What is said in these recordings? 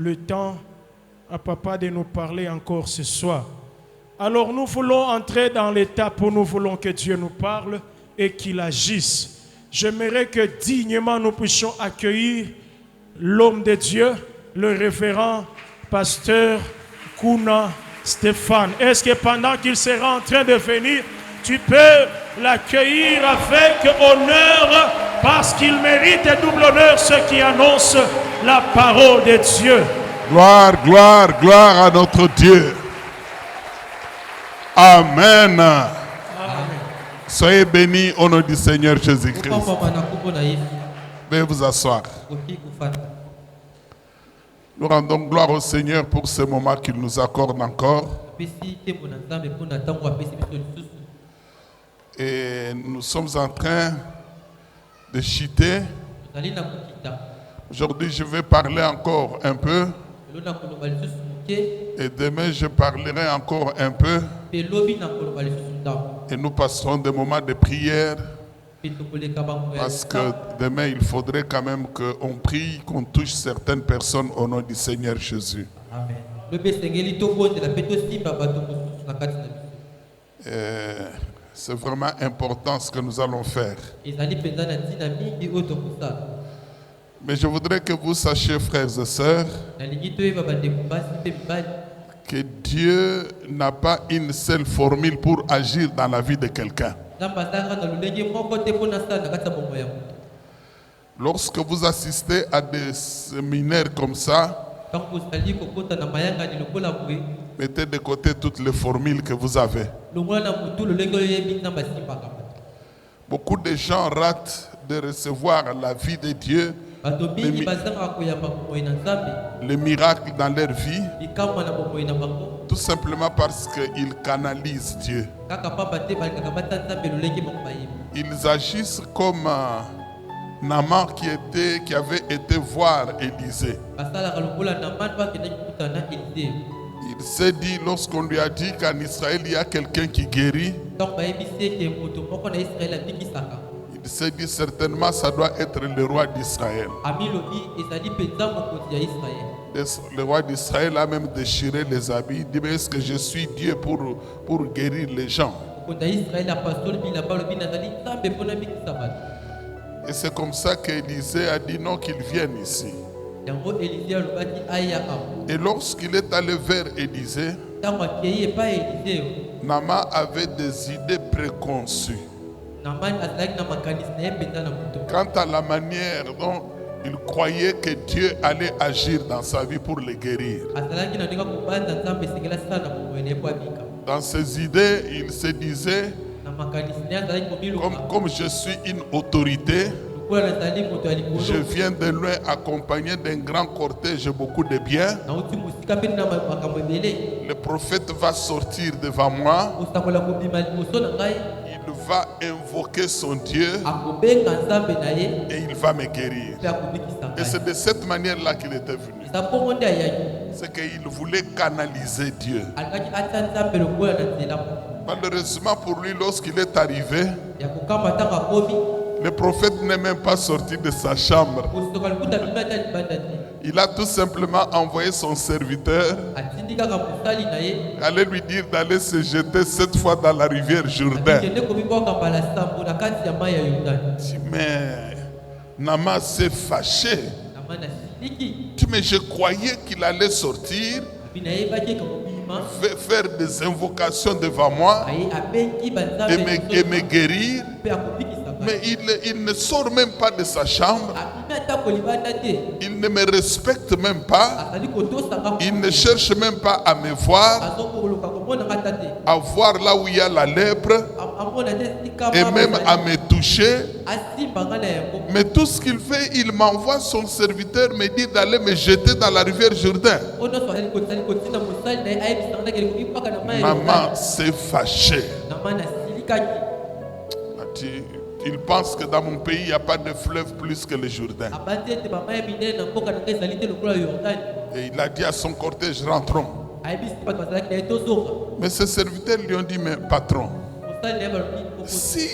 le temps à papa de nous parler encore ce soir. Alors nous voulons entrer dans l'étape où nous voulons que Dieu nous parle et qu'il agisse. J'aimerais que dignement nous puissions accueillir l'homme de Dieu, le révérend pasteur Kuna Stéphane. Est-ce que pendant qu'il sera en train de venir, tu peux l'accueillir avec honneur parce qu'il mérite double honneur ceux qui annoncent la parole de Dieu. Gloire, gloire, gloire à notre Dieu. Amen. Amen. Soyez bénis au nom du Seigneur Jésus-Christ. Veuillez vous asseoir. Nous rendons gloire au Seigneur pour ce moment qu'il nous accorde encore. Et nous sommes en train de chiter. Aujourd'hui, je vais parler encore un peu. Et demain, je parlerai encore un peu. Et nous passerons des moments de prière. Parce que demain, il faudrait quand même qu'on prie, qu'on touche certaines personnes au nom du Seigneur Jésus. Amen. C'est vraiment important ce que nous allons faire. Mais je voudrais que vous sachiez, frères et sœurs, que Dieu n'a pas une seule formule pour agir dans la vie de quelqu'un. Lorsque vous assistez à des séminaires comme ça, mettez de côté toutes les formules que vous avez. Beaucoup de gens ratent de recevoir la vie de Dieu, les miracles dans leur vie, tout simplement parce qu'ils canalisent Dieu. Ils agissent comme Naaman qui avait été voir Élisée. Il s'est dit, lorsqu'on lui a dit qu'en Israël il y a quelqu'un qui guérit, il s'est dit certainement ça doit être le roi d'Israël. Le roi d'Israël a même déchiré les habits. Il dit, mais est-ce que je suis Dieu pour guérir les gens? Et c'est comme ça qu'Élisée a dit non, qu'il vienne ici. Et lorsqu'il est allé vers Élisée, Naaman avait des idées préconçues quant à la manière dont il croyait que Dieu allait agir dans sa vie pour le guérir. Dans ses idées, il se disait, comme je suis une autorité, je viens de loin accompagné d'un grand cortège, beaucoup de biens. Le prophète va sortir devant moi. Il va invoquer son Dieu et il va me guérir. Et c'est de cette manière-là qu'il était venu. C'est qu'il voulait canaliser Dieu. Malheureusement pour lui, lorsqu'il est arrivé, le prophète n'est même pas sorti de sa chambre. Il a tout simplement envoyé son serviteur aller lui dire d'aller se jeter cette fois dans la rivière Jourdain. Mais Naaman s'est fâché. Mais je croyais qu'il allait sortir, faire des invocations devant moi et me guérir. Mais il ne sort même pas de sa chambre. Il ne me respecte même pas. Il ne cherche même pas à me voir, à voir là où il y a la lèpre et même à me toucher. Mais tout ce qu'il fait, il m'envoie son serviteur me dit d'aller me jeter dans la rivière Jourdain. Maman s'est fâchée. Il pense que dans mon pays, il n'y a pas de fleuve plus que le Jourdain. Et il a dit à son cortège, rentrons. Mais ses serviteurs lui ont dit, mais patron, si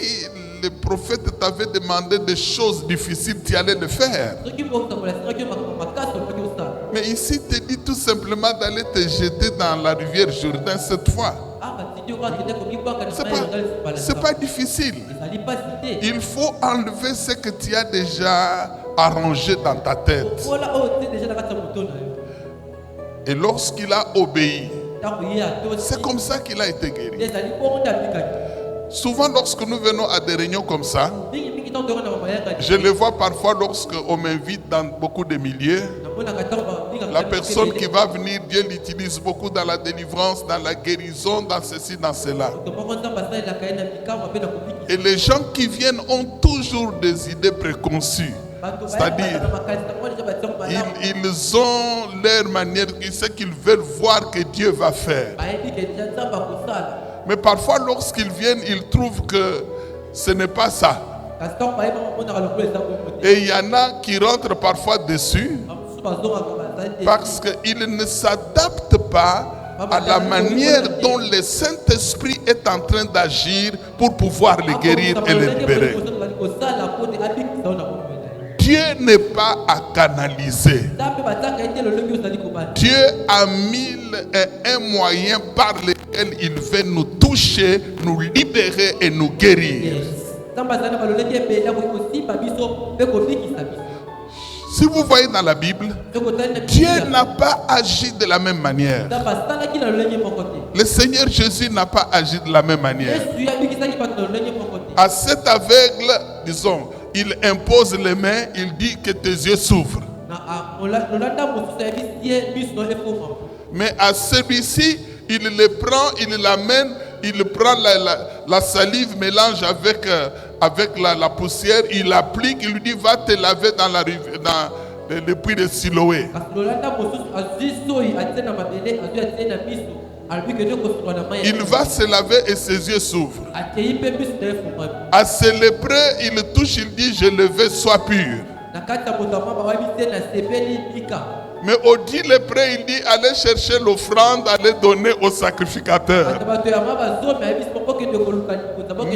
le prophète t'avait demandé des choses difficiles, tu allais le faire. Mais ici, il te dit tout simplement d'aller te jeter dans la rivière Jourdain cette fois. C'est pas difficile. Il faut enlever ce que tu as déjà arrangé dans ta tête. Et lorsqu'il a obéi, c'est comme ça qu'il a été guéri. Souvent, lorsque nous venons à des réunions comme ça, je le vois parfois lorsqu'on m'invite dans beaucoup de milieux. La personne qui va venir, Dieu l'utilise beaucoup dans la délivrance, dans la guérison, dans ceci, dans cela. Et les gens qui viennent ont toujours des idées préconçues. C'est-à-dire, ils ont leur manière, ce qu'ils veulent voir que Dieu va faire. Mais parfois, lorsqu'ils viennent, ils trouvent que ce n'est pas ça. Et il y en a qui rentrent parfois dessus parce qu'ils ne s'adaptent pas à la manière dont le Saint-Esprit est en train d'agir pour pouvoir les guérir et les libérer. Dieu n'est pas à canaliser. Dieu a mille et un moyens par lesquels il veut nous toucher, nous libérer et nous guérir. Si vous voyez dans la Bible, Dieu n'a pas agi de la même manière. Le Seigneur Jésus n'a pas agi de la même manière. À cet aveugle, disons, il impose les mains, il dit que tes yeux s'ouvrent. Mais à celui-ci, il le prend, il l'amène, il prend la salive, mélange avec la poussière, il applique, il lui dit va te laver dans la rivière, dans le puits de Siloé. Il va se laver et ses yeux s'ouvrent. À ce lépreux, il touche, il dit je le veux, sois pur. Mais au dit lépreux, il dit allez chercher l'offrande, allez donner au sacrificateur.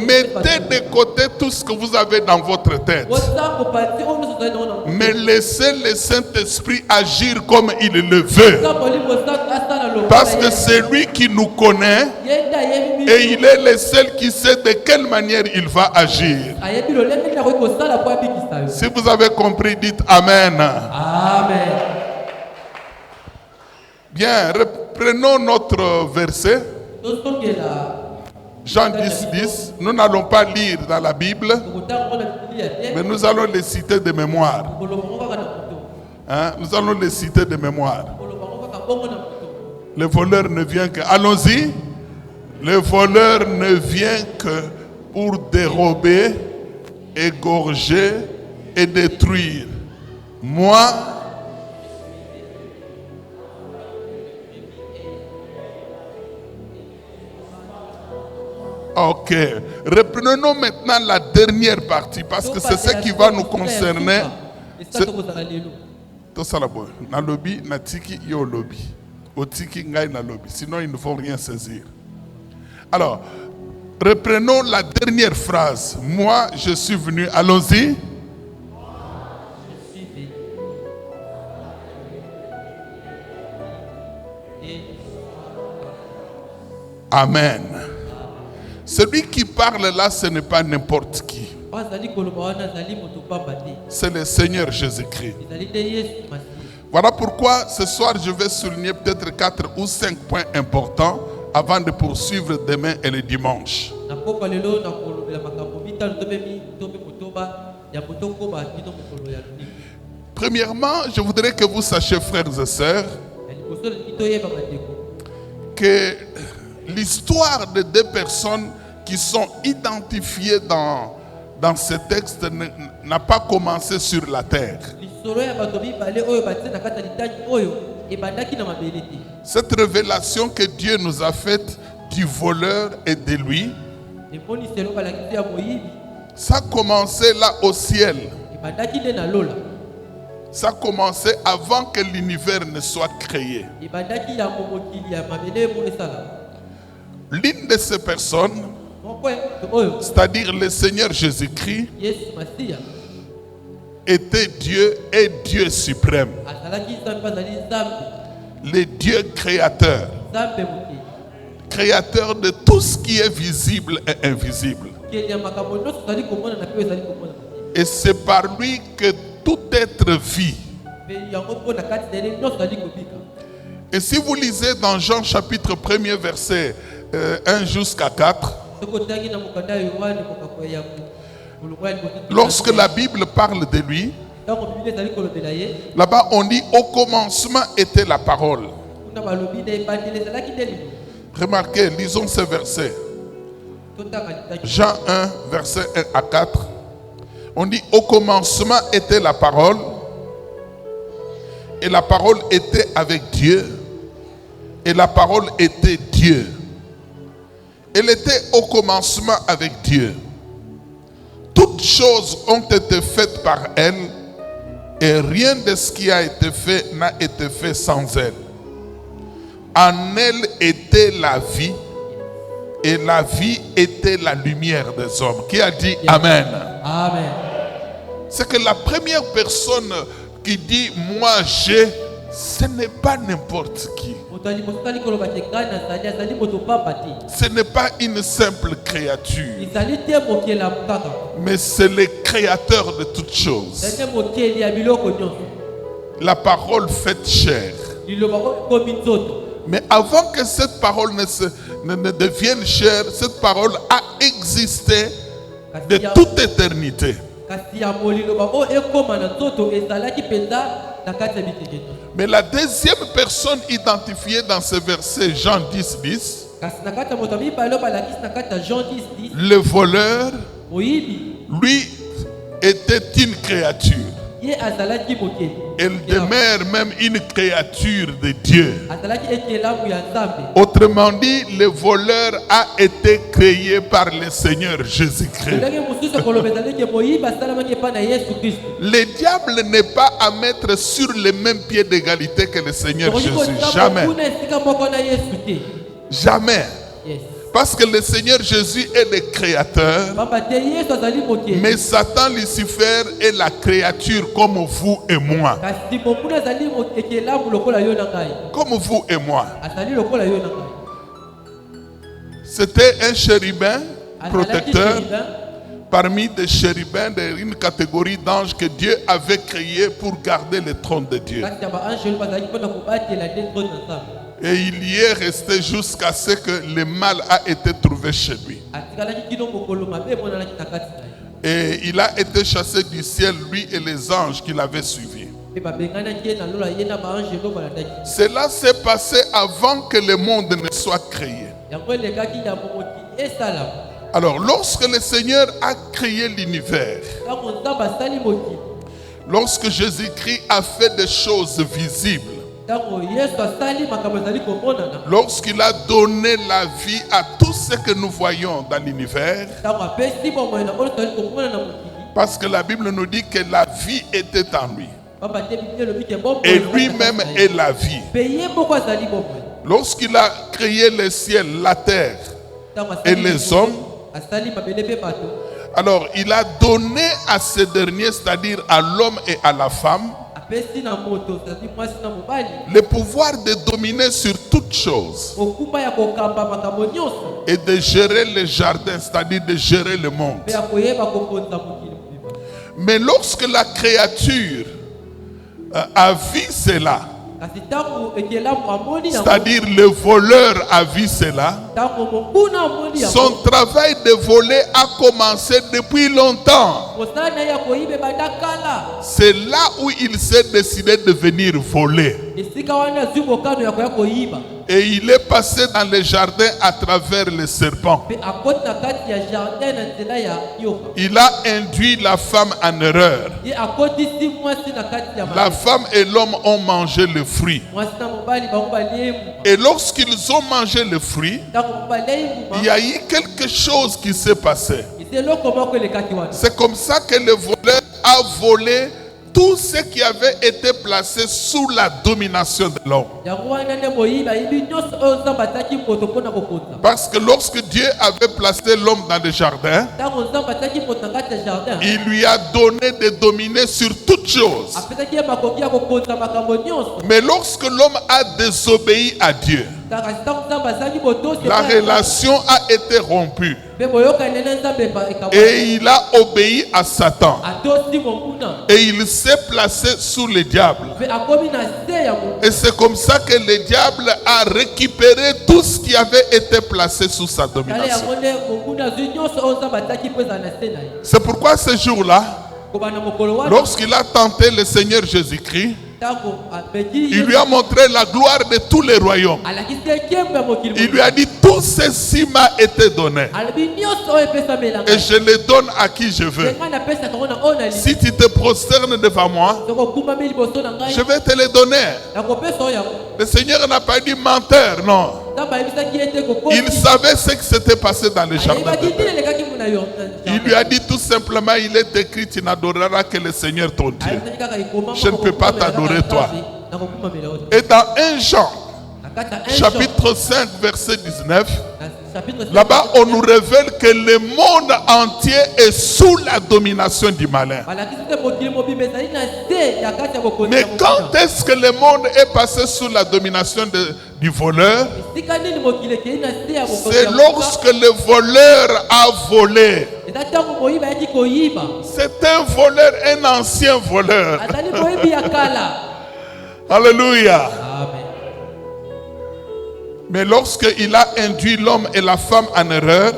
Mettez de côté tout ce que vous avez dans votre tête. Mais laissez le Saint-Esprit agir comme il le veut. Parce que c'est lui qui nous connaît et il est le seul qui sait de quelle manière il va agir. Si vous avez compris, dites Amen. Amen. Bien, reprenons notre verset. Jean 10, 10. Nous n'allons pas lire dans la Bible, mais nous allons les citer de mémoire. Hein? Nous allons les citer de mémoire. Le voleur ne vient que... Allons-y. Le voleur ne vient que pour dérober, égorger et détruire. Moi, ok. Reprenons maintenant la dernière partie parce que c'est ce qui va nous concerner. Tout ça là-bas. Na lobby, na tiki, yo lobby. Au tiki, ngai na lobby. Sinon, ils ne vont rien saisir. Alors, reprenons la dernière phrase. Moi, je suis venu. Allons-y. Amen. Celui qui parle là, ce n'est pas n'importe qui. C'est le Seigneur Jésus-Christ. Voilà pourquoi ce soir je vais souligner peut-être 4 ou 5 points importants avant de poursuivre demain et le dimanche. Premièrement, je voudrais que vous sachiez, frères et sœurs, que l'histoire de 2 personnes qui sont identifiées dans ce texte n'a pas commencé sur la terre. Cette révélation que Dieu nous a faite du voleur et de lui, ça a commencé là au ciel. Ça a commencé avant que l'univers ne soit créé. L'une de ces personnes C'est-à-dire le Seigneur Jésus-Christ était Dieu et Dieu suprême. Le Dieu créateur. Créateur de tout ce qui est visible et invisible. Et c'est par lui que tout être vit. Et si vous lisez dans Jean chapitre 1er verset 1 jusqu'à 4, lorsque la Bible parle de lui, là-bas on dit au commencement était la parole. Remarquez, lisons ce verset. Jean 1 verset 1 à 4. On dit au commencement était la parole. Et la parole était avec Dieu. Et la parole était Dieu. Elle était au commencement avec Dieu. Toutes choses ont été faites par elle. Et rien de ce qui a été fait n'a été fait sans elle. En elle était la vie. Et la vie était la lumière des hommes. Qui a dit Amen? Amen. C'est que la première personne qui dit moi j'ai, ce n'est pas n'importe qui. Ce n'est pas une simple créature. Mais c'est le créateur de toutes choses. La parole faite chair. Mais avant que cette parole ne devienne chair, cette parole a existé de toute éternité. Mais la deuxième personne identifiée dans ce verset, Jean 10, 10, le voleur, lui, était une créature. Elle demeure même une créature de Dieu. Autrement dit, le voleur a été créé par le Seigneur Jésus-Christ. Le diable n'est pas à mettre sur le même pied d'égalité que le Seigneur Jésus. Jamais. Jamais. Parce que le Seigneur Jésus est le créateur. Mais Satan, Lucifer est la créature comme vous et moi. Comme vous et moi. C'était un chérubin protecteur parmi des chérubins d'une catégorie d'anges que Dieu avait créé pour garder le trône de Dieu. Et il y est resté jusqu'à ce que le mal a été trouvé chez lui. Et il a été chassé du ciel, lui et les anges qui l'avaient suivi. Cela s'est passé avant que le monde ne soit créé. Alors, lorsque le Seigneur a créé l'univers, lorsque Jésus-Christ a fait des choses visibles, lorsqu'il a donné la vie à tout ce que nous voyons dans l'univers, parce que la Bible nous dit que la vie était en lui. Et lui-même est la vie. Lorsqu'il a créé le ciel, la terre et les hommes, alors il a donné à ces derniers, c'est-à-dire à l'homme et à la femme, le pouvoir de dominer sur toutes choses et de gérer les jardins, c'est-à-dire de gérer le monde. Mais lorsque la créature a vu cela, c'est-à-dire le voleur a vu cela, son travail de voler a commencé depuis longtemps. C'est là où il s'est décidé de venir voler. Et il est passé dans le jardin à travers les serpents. Il a induit la femme en erreur. La femme et l'homme ont mangé le fruit. Et lorsqu'ils ont mangé le fruit, il y a eu quelque chose qui s'est passé. C'est comme ça que le voleur a volé tout ce qui avait été placé sous la domination de l'homme. Parce que lorsque Dieu avait placé l'homme dans le jardin, il lui a donné de dominer sur toutes choses. Mais lorsque l'homme a désobéi à Dieu, la relation a été rompue. Et il a obéi à Satan. Et il s'est placé sous le diable. Et c'est comme ça que le diable a récupéré tout ce qui avait été placé sous sa domination. C'est pourquoi ce jour-là, lorsqu'il a tenté le Seigneur Jésus-Christ, il lui a montré la gloire de tous les royaumes. Il lui a dit, tout ceci m'a été donné. Et je les donne à qui je veux. Si tu te prosternes devant moi, je vais te les donner. Le Seigneur n'a pas dit menteur, non. Il savait ce qui s'était passé dans le jardin d'Éden. Il lui a dit tout simplement, il est écrit, tu n'adoreras que le Seigneur ton Dieu. Je ne peux pas t'adorer toi. Et dans 1 Jean, chapitre 5, verset 19, là-bas on nous révèle que le monde entier est sous la domination du malin. Mais quand est-ce que le monde est passé sous la domination du voleur? C'est lorsque le voleur a volé. C'est un voleur, un ancien voleur. Alléluia. Mais lorsqu'il a induit l'homme et la femme en erreur,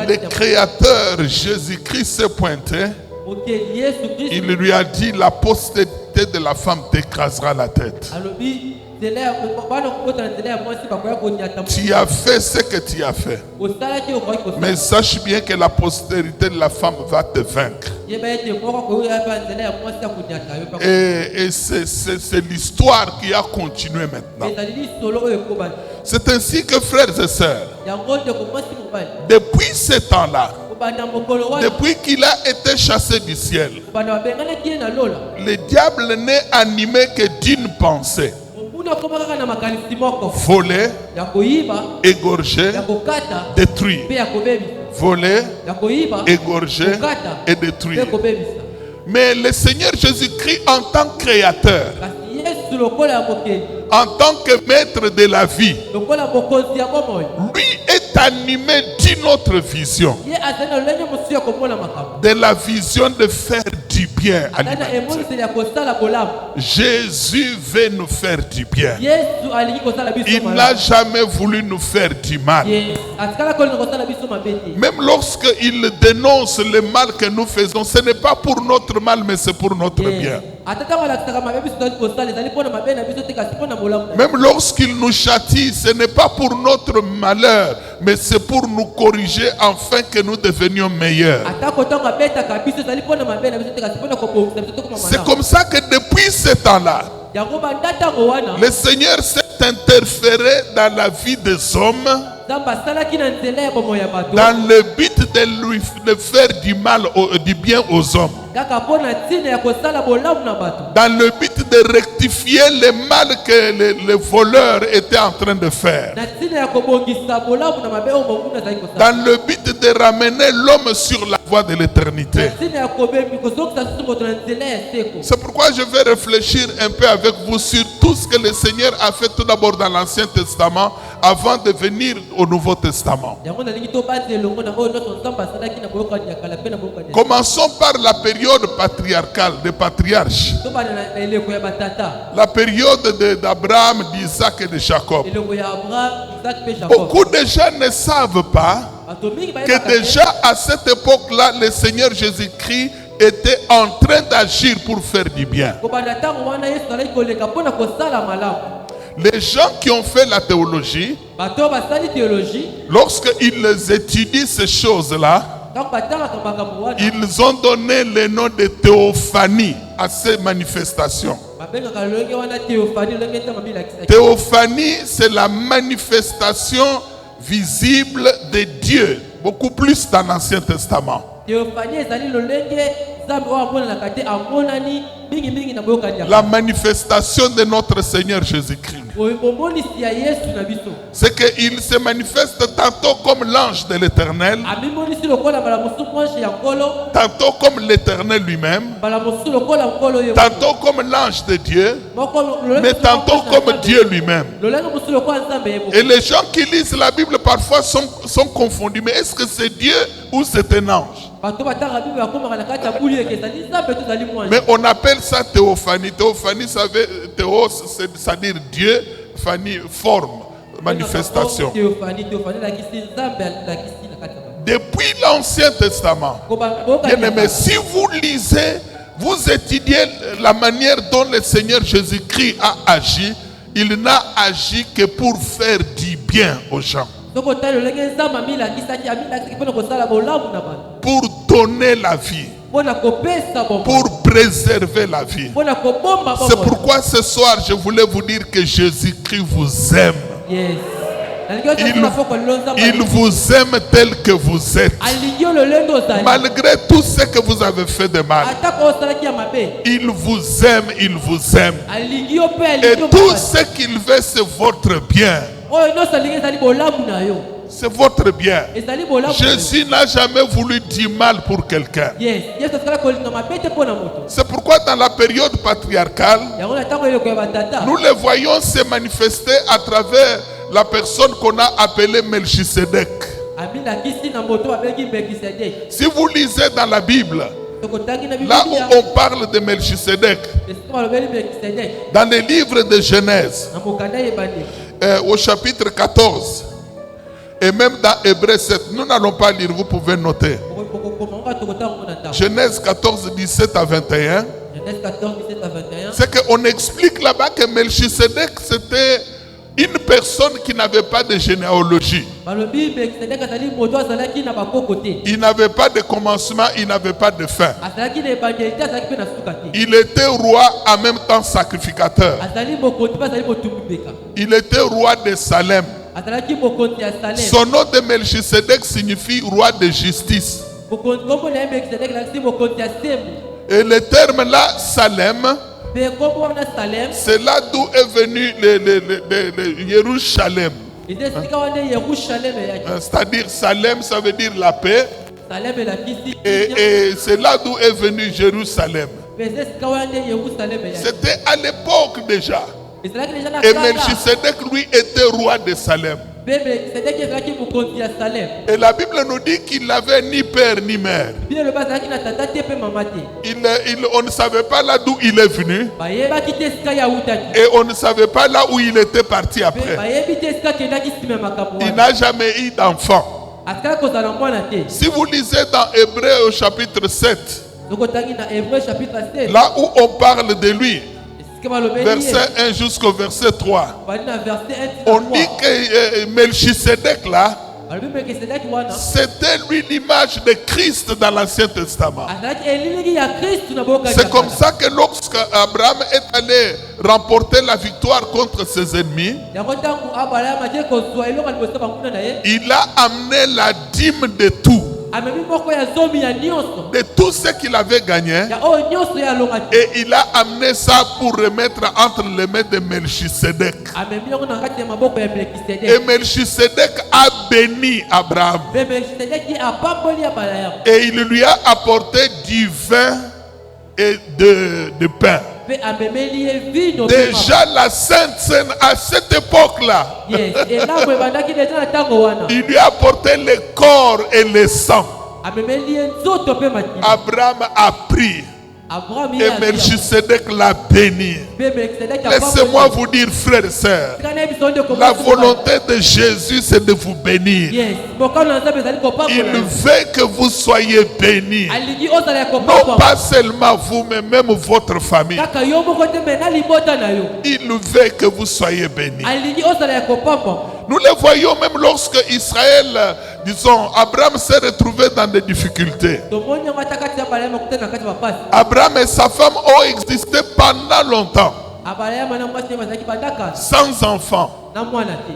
le Créateur Jésus-Christ s'est pointé. Il lui a dit, la postérité de la femme t'écrasera la tête. Tu as fait ce que tu as fait. Mais sache bien que la postérité de la femme va te vaincre. Et c'est l'histoire qui a continué maintenant. C'est ainsi que, frères et sœurs, depuis ce temps-là, depuis qu'il a été chassé du ciel, le diable n'est animé que d'une pensée: voler, égorger, détruire. Voler, égorger et détruire. Mais le Seigneur Jésus-Christ, en tant que créateur, en tant que maître de la vie, lui est animé d'une autre vision, de la vision de faire du bien à l'humanité. Jésus veut nous faire du bien. Il n'a jamais voulu nous faire du mal. Même lorsqu'il dénonce le mal que nous faisons, ce n'est pas pour notre mal, mais c'est pour notre bien. Même lorsqu'il nous châtie, ce n'est pas pour notre malheur, mais c'est pour nous corriger afin que nous devenions meilleurs. C'est comme ça que depuis ce temps-là, le Seigneur s'est interféré dans la vie des hommes, dans le but de faire du bien aux hommes, dans le but de rectifier le mal que les voleurs étaient en train de faire, dans le but de ramener l'homme sur la voie de l'éternité. C'est pourquoi je vais réfléchir un peu avec vous sur tout ce que le Seigneur a fait tout d'abord dans l'Ancien Testament avant de venir au Nouveau Testament. Commençons par la période patriarcale, des patriarches. La période d'Abraham, d'Isaac et de Jacob. Beaucoup de gens ne savent pas que déjà à cette époque-là, le Seigneur Jésus-Christ était en train d'agir pour faire du bien. Les gens qui ont fait la théologie, lorsqu'ils étudient ces choses-là, ils ont donné le nom de théophanie à ces manifestations. Théophanie, c'est la manifestation visible de Dieu, beaucoup plus dans l'Ancien Testament. La manifestation de notre Seigneur Jésus-Christ. C'est qu'il se manifeste tantôt comme l'ange de l'Éternel, tantôt comme l'Éternel lui-même, tantôt comme l'ange de Dieu, mais tantôt comme Dieu lui-même. Et les gens qui lisent la Bible parfois sont confondus. Mais est-ce que c'est Dieu ou c'est un ange? Mais on appelle ça théophanie. Théophanie, théos, c'est-à-dire Dieu, phanie, forme, manifestation. Depuis l'Ancien Testament, bien-aimés, si vous lisez, vous étudiez la manière dont le Seigneur Jésus-Christ a agi, il n'a agi que pour faire du bien aux gens. Pour donner la vie. Pour préserver la vie. C'est pourquoi ce soir je voulais vous dire que Jésus-Christ vous aime. Il vous aime tel que vous êtes. Malgré tout ce que vous avez fait de mal. Il vous aime, il vous aime. Et tout ce qu'il veut, c'est votre bien. C'est votre bien. Jésus n'a jamais voulu du mal pour quelqu'un. C'est pourquoi dans la période patriarcale, nous le voyons se manifester à travers la personne qu'on a appelée Melchisedec. Si vous lisez dans la Bible, là où on parle de Melchisedec, dans les livres de Genèse, au chapitre 14, et même dans Hébreux 7, nous n'allons pas lire, vous pouvez noter. Genèse 14, 17 à 21. C'est qu'on explique là-bas que Melchisedec, c'était une personne qui n'avait pas de généalogie. Il n'avait pas de commencement, il n'avait pas de fin. Il était roi en même temps sacrificateur. Il était roi de Salem. Son nom de Melchisedec signifie roi de justice. Et le terme là, Salem, c'est là d'où est venu le Jérusalem. C'est-à-dire Salem, ça veut dire la paix. Et c'est là d'où est venu Jérusalem. C'était à l'époque déjà. Et Melchisedec, lui, était roi de Salem. Et la Bible nous dit qu'il n'avait ni père ni mère. On ne savait pas là d'où il est venu. Et on ne savait pas là où il était parti après. Il n'a jamais eu d'enfant. Si vous lisez dans Hébreux au chapitre 7, là où on parle de lui, verset 1 jusqu'au verset 3. On dit que Melchisedec là, c'était lui l'image de Christ dans l'Ancien Testament. C'est comme ça que lorsque Abraham est allé remporter la victoire contre ses ennemis, il a amené la dîme de tout. De tout ce qu'il avait gagné. Et il a amené ça pour remettre entre les mains de Melchisedec. Et Melchisedec a béni Abraham. Et il lui a apporté du vin et de pain. Déjà la Sainte Seine à cette époque-là, il lui a apporté le corps et le sang. Abraham a pris. Et Melchisedec l'a béni. Laissez-moi vous dire, frères et sœurs, la volonté de Jésus, c'est de vous bénir. Il veut que vous soyez bénis. Non pas seulement vous, mais même votre famille. Il veut que vous soyez bénis. Nous le voyons même lorsque Israël, disons, Abraham s'est retrouvé dans des difficultés. Abraham et sa femme ont existé pendant longtemps, sans enfants.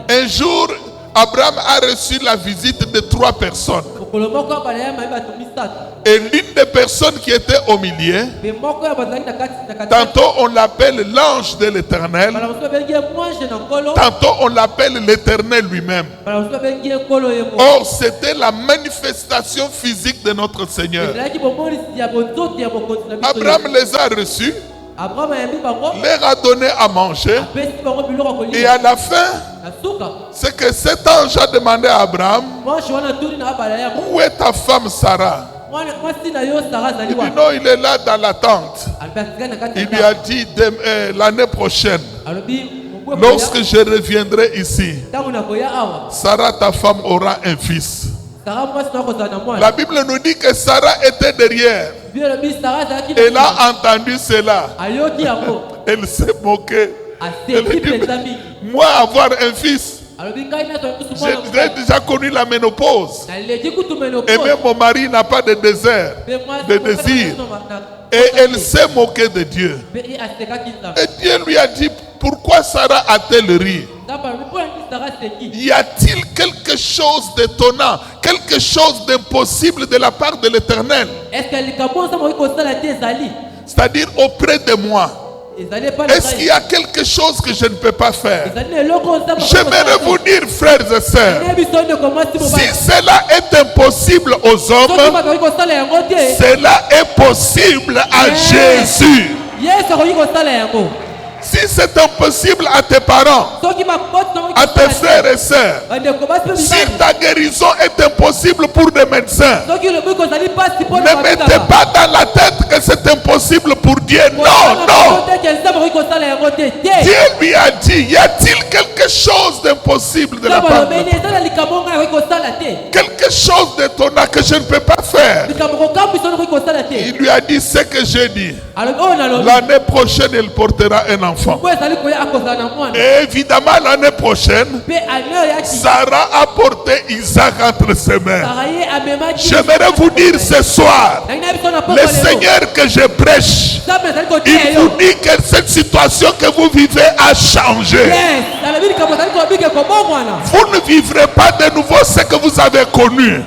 Un jour, Abraham a reçu la visite de 3 personnes. Et l'une des personnes qui était au milieu, tantôt on l'appelle l'ange de l'Éternel, tantôt on l'appelle l'Éternel lui-même. Or, c'était la manifestation physique de notre Seigneur. Abraham les a reçus, leur a donné à manger, et à la fin, c'est que cet ange a demandé à Abraham, où est ta femme Sarah? Il dit non, il est là dans la tente. Il lui a dit l'année prochaine, lorsque je reviendrai ici, Sarah ta femme aura un fils. La Bible nous dit que Sarah était derrière. Elle a entendu cela. Elle s'est moquée. Elle dit, moi avoir un fils, j'ai déjà connu la ménopause. Et même mon mari n'a pas de désir. Et elle s'est moquée de Dieu. Et Dieu lui a dit, pourquoi Sarah a-t-elle ri? Y a-t-il quelque chose d'étonnant, quelque chose d'impossible de la part de l'Éternel? C'est-à-dire auprès de moi. Est-ce qu'il y a quelque chose que je ne peux pas faire? J'aimerais vous dire, frères et sœurs, si cela est impossible aux hommes, cela est possible à Jésus. Si c'est impossible à tes parents, à tes frères et sœurs, si ta guérison est impossible pour des médecins, ne mettez pas dans la tête que c'est impossible pour Dieu. Non, non. Dieu lui a dit, y a-t-il quelque chose d'impossible de la part de Dieu? Quelque chose d'étonnant que je ne peux pas faire. Il lui a dit ce que j'ai dit. L'année prochaine, il portera un enfant. Et évidemment, l'année prochaine, Sarah a porté Isaac entre ses mains. J'aimerais vous dire ce soir, le Seigneur que je prêche, il vous dit que cette situation que vous vivez a changé. Vous ne vivrez pas de nouveau ce que vous avez connu.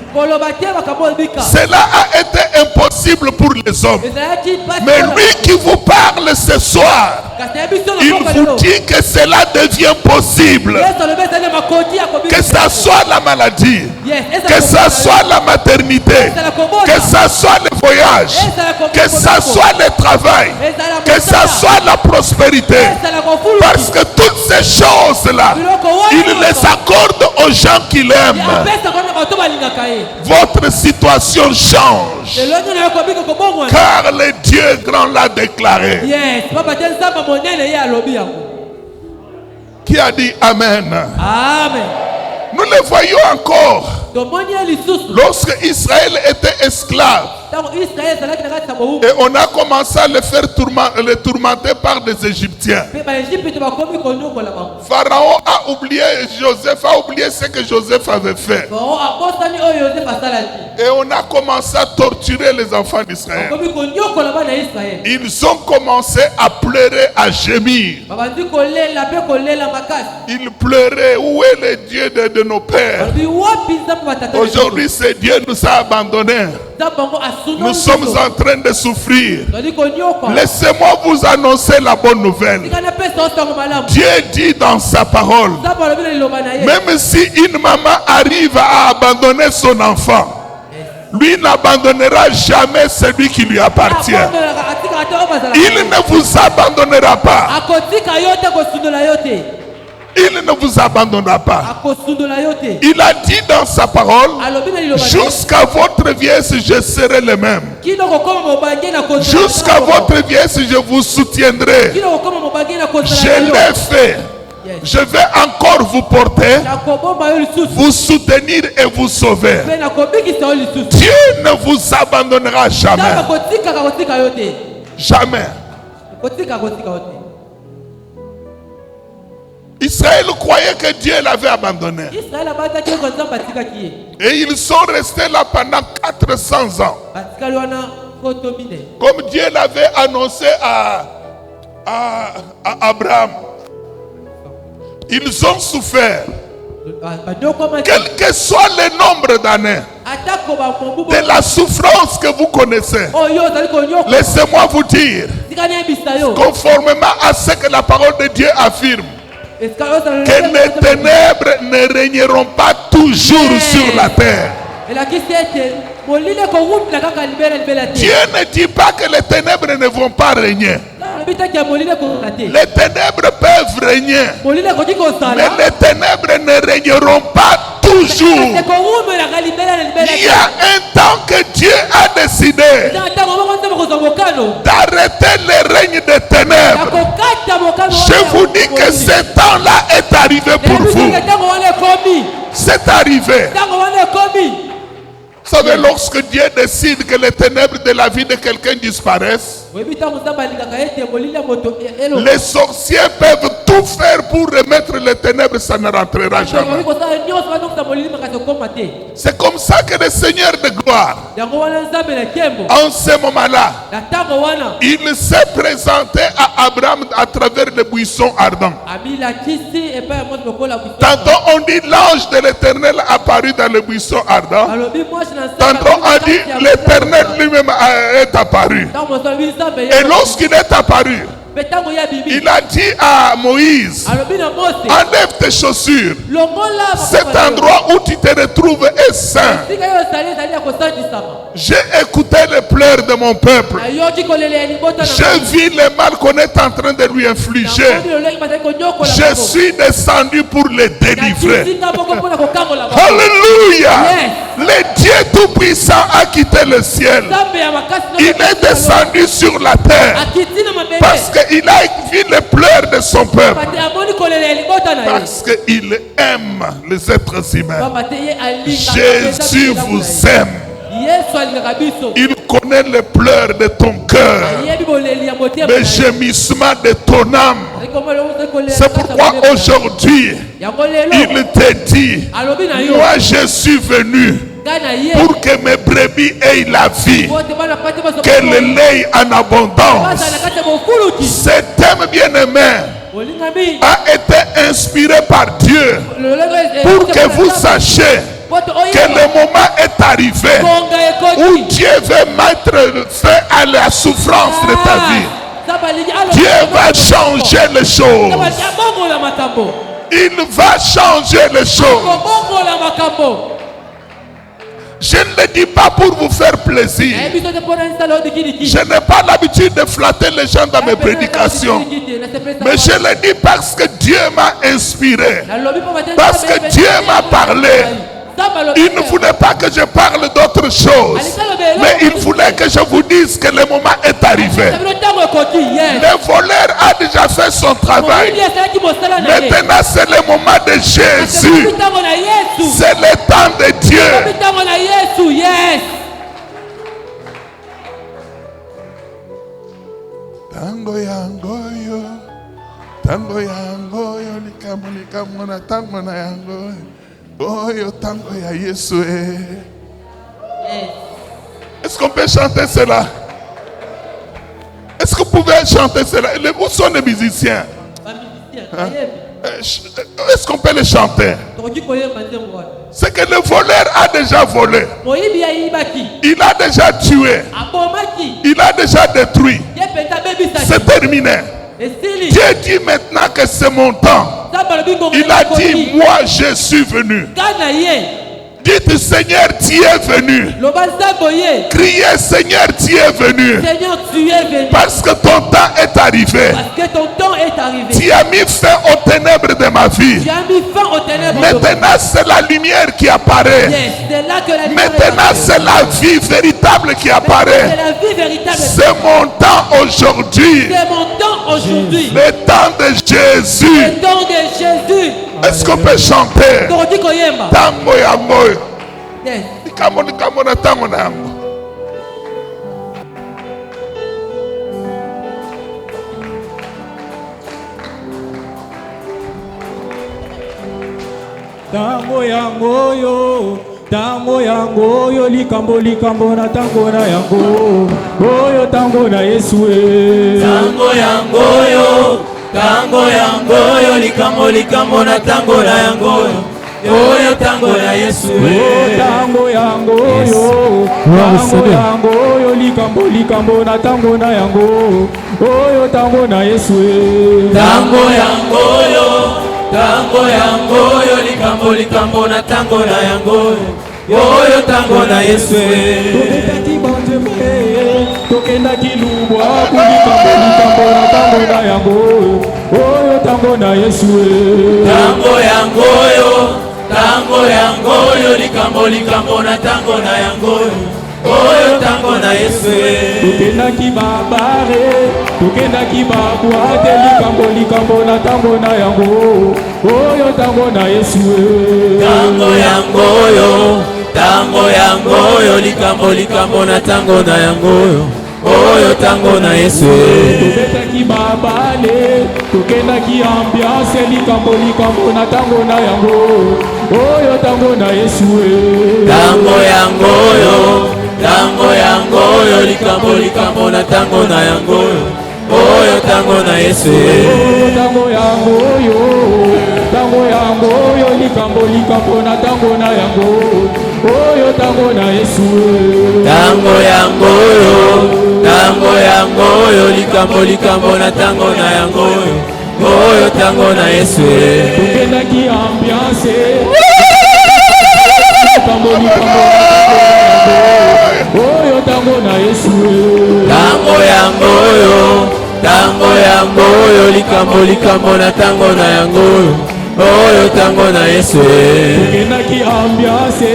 Cela a été impossible pour les hommes. Mais lui qui vous parle ce soir, il vous dit que cela devient possible. Que ça soit la maladie, que ça soit la maternité, que ça soit le voyage, que ça soit le travail, que ça soit la prospérité. Parce que toutes ces choses-là, il les accorde aux gens qui l'aiment. Votre situation change. Car le Dieu grand l'a déclaré. Qui a dit Amen? Amen. Nous le voyons encore. Lorsque Israël était esclave, et on a commencé à le faire tourmenter par des Égyptiens. Pharaon a oublié, Joseph a oublié ce que Joseph avait fait. Et on a commencé à torturer les enfants d'Israël. Ils ont commencé à pleurer, à gémir. Ils pleuraient, où est le Dieu de nos pères? Aujourd'hui, ce Dieu nous a abandonnés. Nous sommes en train de souffrir. Laissez-moi vous annoncer la bonne nouvelle. Dieu dit dans sa parole, même si une maman arrive à abandonner son enfant, lui n'abandonnera jamais celui qui lui appartient. Il ne vous abandonnera pas. Il ne vous abandonnera pas. Il a dit dans sa parole, jusqu'à votre vieillesse, je serai le même. Jusqu'à votre vieillesse, je vous soutiendrai. Je l'ai fait. Je vais encore vous porter, vous soutenir et vous sauver. Dieu ne vous abandonnera jamais. Jamais. Israël croyait que Dieu l'avait abandonné. Et ils sont restés là pendant 400 ans. Comme Dieu l'avait annoncé à Abraham. Ils ont souffert. Quel que soit le nombre d'années. de la souffrance que vous connaissez. Laissez-moi vous dire, conformément à ce que la parole de Dieu affirme, que les ténèbres ne régneront pas toujours sur la terre. Dieu ne dit pas que les ténèbres ne vont pas régner. Les ténèbres peuvent régner, mais les ténèbres ne régneront pas toujours. Il y a un temps que Dieu a décidé d'arrêter le règne des ténèbres. Je vous dis que ce temps-là est arrivé pour vous. C'est arrivé. Vous savez, lorsque Dieu décide que les ténèbres de la vie de quelqu'un disparaissent, les sorciers peuvent tout faire pour remettre les ténèbres, ça ne rentrera jamais. C'est comme ça que le Seigneur de gloire, en ce moment-là, il s'est présenté à Abraham à travers les buissons ardents. Tantôt on dit l'ange de l'Éternel apparu dans les buissons ardents. Tantôt on dit l'Éternel lui-même est apparu. Et lorsqu'il est apparu, il a dit à Moïse, enlève tes chaussures. Cet endroit où tu te retrouves est saint. J'ai écouté les pleurs de mon peuple. J'ai vu le mal qu'on est en train de lui infliger. Je suis descendu pour le délivrer. Alléluia. Le Dieu Tout-Puissant a quitté le ciel. Il est descendu sur la terre parce qu'il a vu les pleurs de son peuple. Parce qu'il aime les êtres humains. Jésus vous aime. Il connaît les pleurs de ton cœur, les gémissements de ton âme. C'est pourquoi aujourd'hui, il te dit, moi je suis venu pour que mes brebis aient la vie, que le lait en abondance. Cet thème bien-aimé a été inspiré par Dieu pour que vous sachiez que le moment est arrivé où Dieu veut mettre fin à la souffrance de ta vie. Dieu va changer les choses. Il va changer les choses. Je ne le dis pas pour vous faire plaisir. Je n'ai pas l'habitude de flatter les gens dans mes prédications. Mais je le dis parce que Dieu m'a inspiré. Parce que Dieu m'a parlé. Il ne voulait pas que je parle d'autre chose, mais il voulait que je vous dise que le moment est arrivé. Le voleur a déjà fait son travail. Maintenant c'est le moment de Jésus. C'est le temps de Dieu. Tango yangoyo, tango yangoyo, likamona tango na yangoyo. Est-ce qu'on peut chanter cela? Est-ce que vous pouvez chanter cela? Où sont les musiciens? Hein? Est-ce qu'on peut le chanter? C'est que le voleur a déjà volé. Il a déjà tué. Il a déjà détruit. C'est terminé. Dieu dit maintenant que c'est mon temps. Il a dit, moi je suis venu. Dites, Seigneur, tu es venu. Criez, Seigneur, tu es venu. Parce que ton temps est arrivé. Tu as mis fin aux ténèbres de ma vie. Maintenant, c'est la lumière qui apparaît. Maintenant, c'est la vie véritable qui apparaît. C'est mon temps aujourd'hui. Le temps de Jésus. Est-ce qu'on peut chanter? Tango yango. Nikamona tango nango. Tango yango yo. Tango yango yo likambo na tango na yango. Oyo tango na Yesu. Tango yango yo. Tango yango yo likambo na tango na yango. Oyo tango na Yesu. Tango yango yo. Tango yango yo likambo na tango na yango. Oyo tango na Yesu. Tango yango yo. Tango yango yo likambo na tango na yango. Oyo tango na Yesu. Tokendaki banzembe, tokendaki lubwa likambo na tango na yango. Oyo tango na Yesu. Tango yango yo. Tango yango yo likambo na tango na yango. Oyo tango na Yesu. Tokendaki babare, tokendaki babwate likambo na tango na yango. Oyo tango na Yesu. Tango yango yo. Tango yango yo likambo na tango na yango. Oyo tango na Yesu. Tokendaki babale, tokendaki ambiance likambo na tango na yango. Oyo tango na Yesu. Tango yango yo. Tango yango yo likambo na tango na yango. Oyo tango na Yesu. Tango yango yo. Tango yango yo likambo na tango na yango. Oyo tango na Yesu. Tango yango yo. Tango yango yo likambo na tango na yango. Oyo tango na Yesu. Tokendaki ambiance likambo oyo tango na Yesu. Tango yango yo. Tango yango yo likambo na tango na yango. Oyo tango na Yesu. Tokendaki ambiance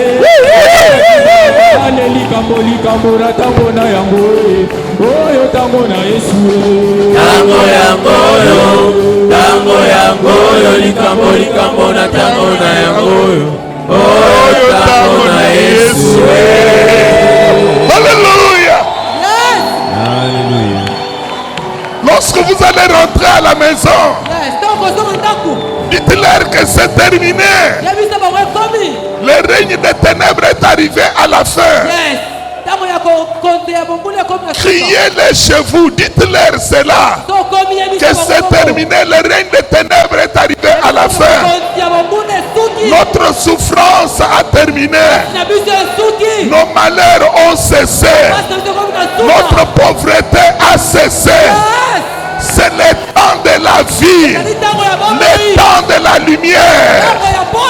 ale likambo na tango na yango. Oyo tango na Yesu. Tango yango yo. Tango yango yo likambo na tango na yango. Oyo tango na Yesu. Alléluia. Alléluia. Lorsque vous allez rentrer à la maison, dites-leur que c'est terminé. Le règne des ténèbres est arrivé à la fin. Criez-les chez vous, dites-leur cela. Que c'est terminé, le règne des ténèbres est arrivé à la fin. Notre souffrance a terminé. Nos malheurs ont cessé. Notre pauvreté a cessé. C'est le temps de la vie, le temps de la lumière,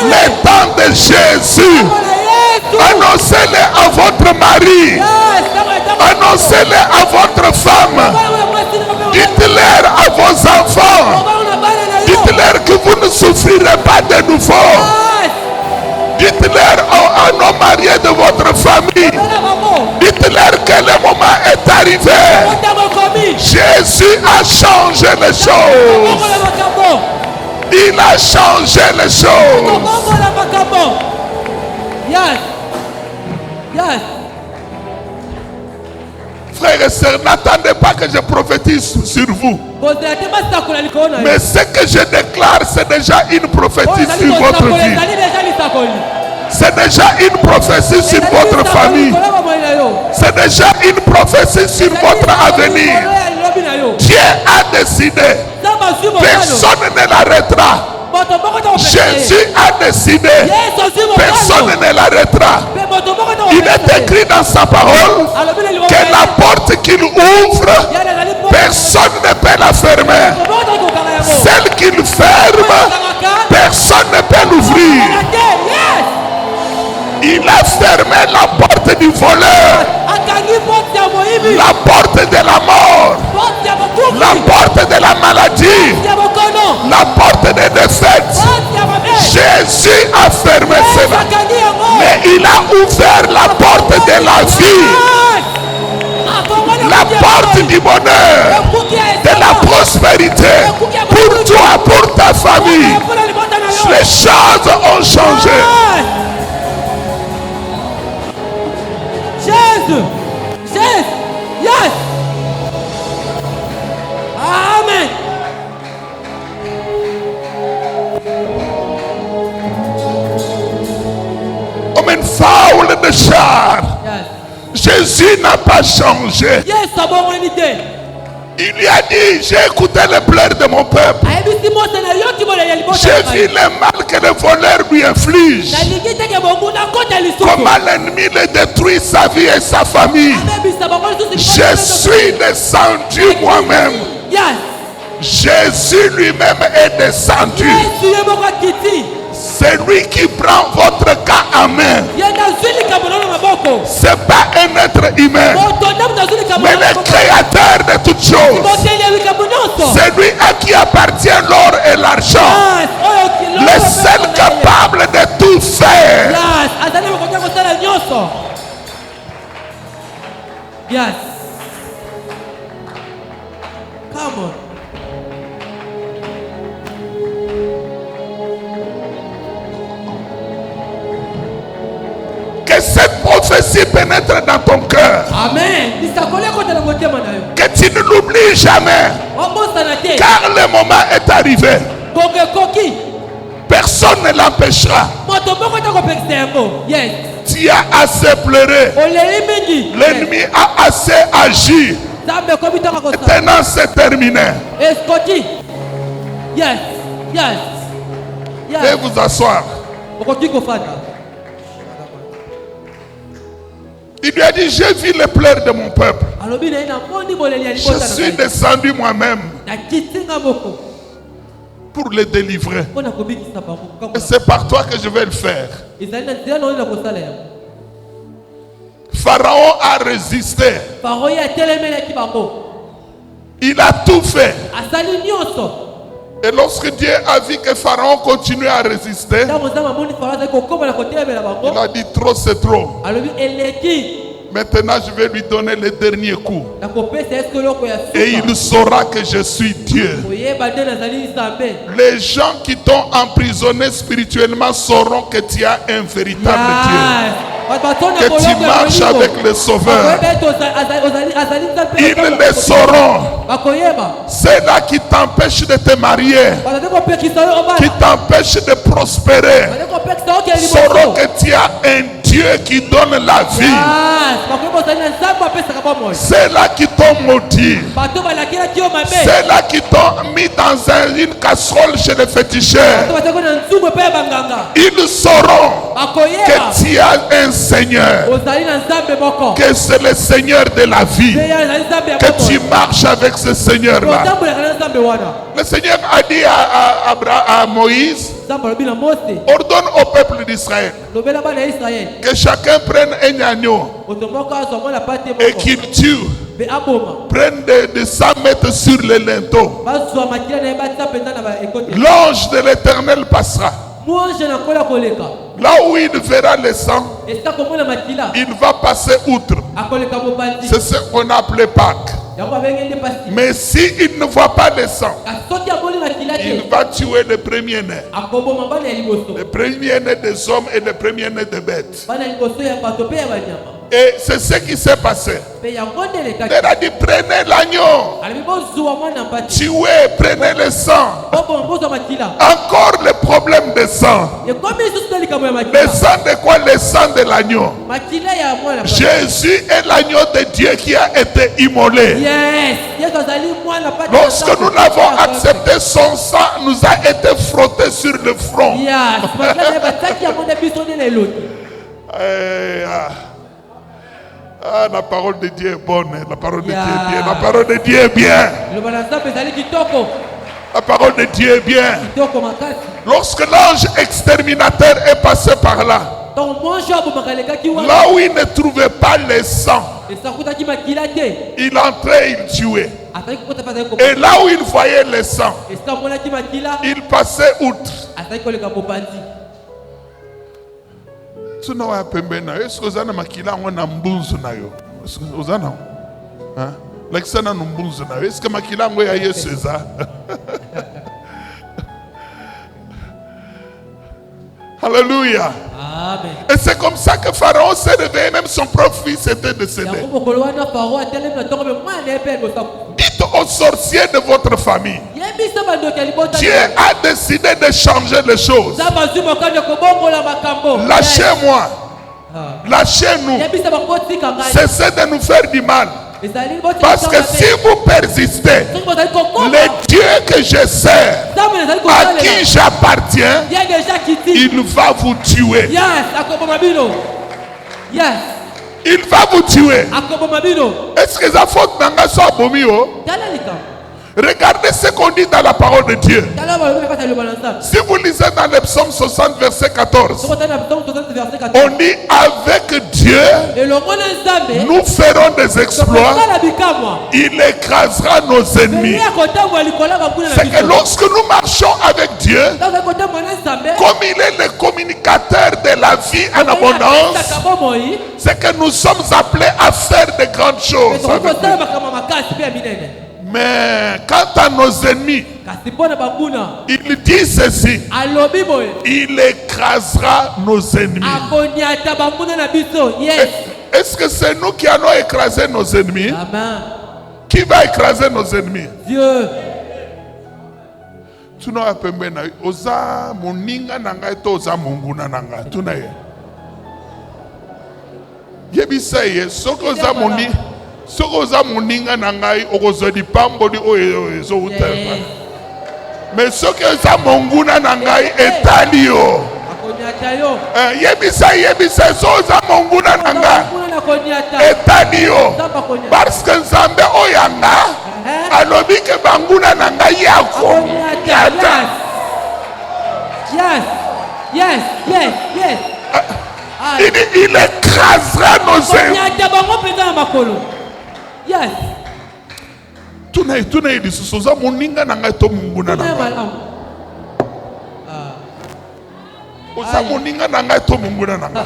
le temps de Jésus. Annoncez-le à votre mari, annoncez-le à votre femme, dites-leur à vos enfants, dites-leur que vous ne souffrirez pas de nouveau. Dites-leur à nos mariés de votre famille, dites-leur que le moment est arrivé. Jésus a changé les choses. Il a changé les choses. Frères et sœurs, n'attendez pas que je prophétise sur vous. Mais ce que je déclare, c'est déjà une prophétie sur votre vie. C'est déjà une prophétie sur votre famille. C'est déjà une prophétie sur votre avenir. Dieu a décidé. Personne ne l'arrêtera. Jésus a décidé. Personne ne l'arrêtera. Il est écrit dans sa parole que la porte qu'il ouvre, personne ne peut la fermer. Celle qu'il ferme, personne ne peut l'ouvrir. Il a fermé la porte du voleur, la porte de la mort, la porte de la maladie, la porte des défaites. Jésus a fermé cela, mais il a ouvert la porte de la vie, la porte du bonheur, de la prospérité pour toi, pour ta famille. Les choses ont changé. Jésus, Jésus, yes. Amen. Comme une foule de char. Jésus n'a pas changé. Il lui a dit, j'ai écouté les pleurs de mon peuple. J'ai vu le mal que le voleur lui inflige. Comment l'ennemi le détruit sa vie et sa famille. Je suis descendu moi-même. Jésus lui-même est descendu. C'est lui qui prend votre cas en main. C'est pas un être humain, mais le créateur de toutes choses. C'est lui à qui appartient l'or et l'argent. Le seul capable de tout faire. Yes. Come on. Que cette prophétie pénètre dans ton cœur. Amen. Que tu ne l'oublies jamais. Car le moment est arrivé. Personne ne l'empêchera. Yes. Tu as assez pleuré. L'ennemi a assez agi. Maintenant c'est terminé. Yes. Yes. Veuillez vous asseoir. Il lui a dit, j'ai vu les pleurs de mon peuple. Je suis descendu moi-même pour les délivrer. Et c'est par toi que je vais le faire. Pharaon a résisté. Il a tout fait. Et lorsque Dieu a vu que Pharaon continuait à résister, il a dit trop c'est trop. Maintenant je vais lui donner le dernier coup. Et il saura que je suis Dieu. Les gens qui t'ont emprisonné spirituellement sauront que tu as un véritable Dieu. Que tu marches avec le Sauveur. Ils le sauront. C'est-là qui t'empêche de te marier, qui t'empêche de prospérer, sauront que tu as un Dieu qui donne la vie. C'est là qui t'ont maudit. C'est là qui t'ont mis dans une casserole chez les féticheurs. Ils sauront que tu as un Seigneur, que c'est le Seigneur de la vie, que tu marches avec ce Seigneur-là. Le Seigneur a dit à Moïse, ordonne au peuple d'Israël que chacun prenne un agneau et qu'il tue. Prenne de 100 mètres sur le linteau. L'ange de l'Éternel passera. Là où il verra le sang, il va passer outre. C'est ce qu'on a appelé Pâques. Mais s'il ne voit pas le sang, il va tuer le premier-né. Le premier-né des hommes et le premier-né des bêtes. Et c'est ce qui s'est passé. Il a dit, prenez l'agneau, tuez, prenez le sang. Encore le problème de sang. Le sang de quoi? Le sang de l'agneau. Jésus est l'agneau de Dieu qui a été immolé. Lorsque nous l'avons accepté, son sang nous a été frotté sur le front. Ah, la parole de Dieu est bonne. La parole de Dieu est bien. La parole de Dieu est bien. La parole de Dieu est bien. Lorsque l'ange exterminateur est passé par là, là où il ne trouvait pas le sang, il entrait, il tuait. Et là où il voyait le sang, il passait outre. Est-ce que vous avez makila ngona mbunzu nayo? Est-ce que vous avez hein? L'exana mbunzu nayo. Est-ce que makila ngoya Yesu eza? Alléluia. Amen. Et c'est comme ça que Pharaon s'est réveillé, même son propre fils était décédé. Dites aux sorciers de votre famille, Dieu a décidé de changer les choses. Lâchez-moi. Lâchez-nous. Cessez de nous faire du mal. Parce que si vous persistez, le Dieu que je sers, à qui j'appartiens, il va vous tuer. Il va vous tuer. Est-ce que ça faute n'a pas soit bomio? Regardez ce qu'on dit dans la parole de Dieu. Si vous lisez dans le psaume 60, verset 14, on dit avec Dieu, nous ferons des exploits. Il écrasera nos ennemis. C'est que lorsque nous marchons avec Dieu, comme il est le communicateur de la vie en abondance, c'est que nous sommes appelés à faire de grandes choses avec lui. Mais quant à nos ennemis, il dit ceci: il écrasera nos ennemis. Est-ce que c'est nous qui allons écraser nos ennemis? Qui va écraser nos ennemis? Dieu. Tu n'as pas pembena oza moninga nanga to oza munguna nanga tuna ye. Yebisa ye soko oza moni soko oza moninga nanga okozo di pamboli oyo zo utelma. Mais soko oza munguna nanga etali yo. Yebisa so oza munguna nanga etali yo. Parce que Nzambe oyanga alobi ke banguna nanga yako yata. Yes. Il écrasera nos ennemis. Yes. Tuna ili susoza moninga nanga to munguna nanga. Oza moninga nanga to munguna nanga.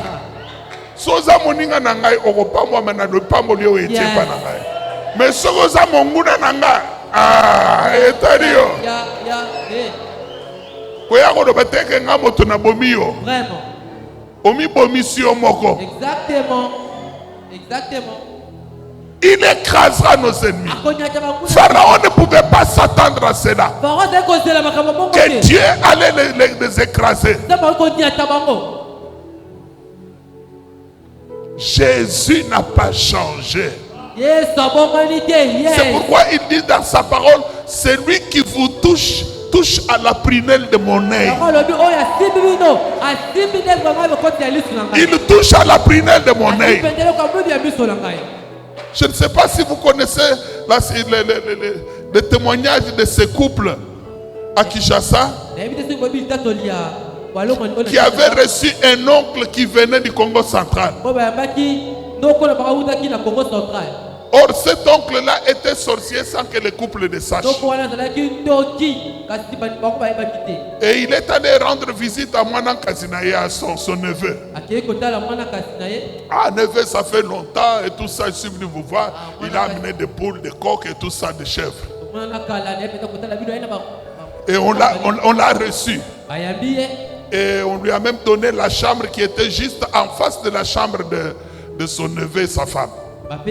Soza moninga nanga okopamwa mana do pambo lio etepa nanga. Mais soza munguna nanga etario. Koya ko do bateke ngamo to na bomio. Vraiment. Omi bomisio moko. Exactement. Il écrasera nos ennemis. Pharaon ne pouvait pas s'attendre à cela. Que Dieu allait les écraser. Jésus n'a pas changé. C'est pourquoi il dit dans sa parole, celui qui vous touche à la prunelle de mon œil. Il touche à la prunelle de mon œil. Je ne sais pas si vous connaissez les témoignages de ce couple à Kinshasa qui avait reçu un oncle qui venait du Congo central. Or, cet oncle-là était sorcier sans que le couple ne sache. Et il est allé rendre visite à Mwana Kasinaye, à son neveu. Ah, neveu, ça fait longtemps et tout ça, je suis venu vous voir. Il a amené des poules, des coqs et tout ça, des chèvres. Et on l'a reçu. Et on lui a même donné la chambre qui était juste en face de la chambre de son neveu et sa femme. Et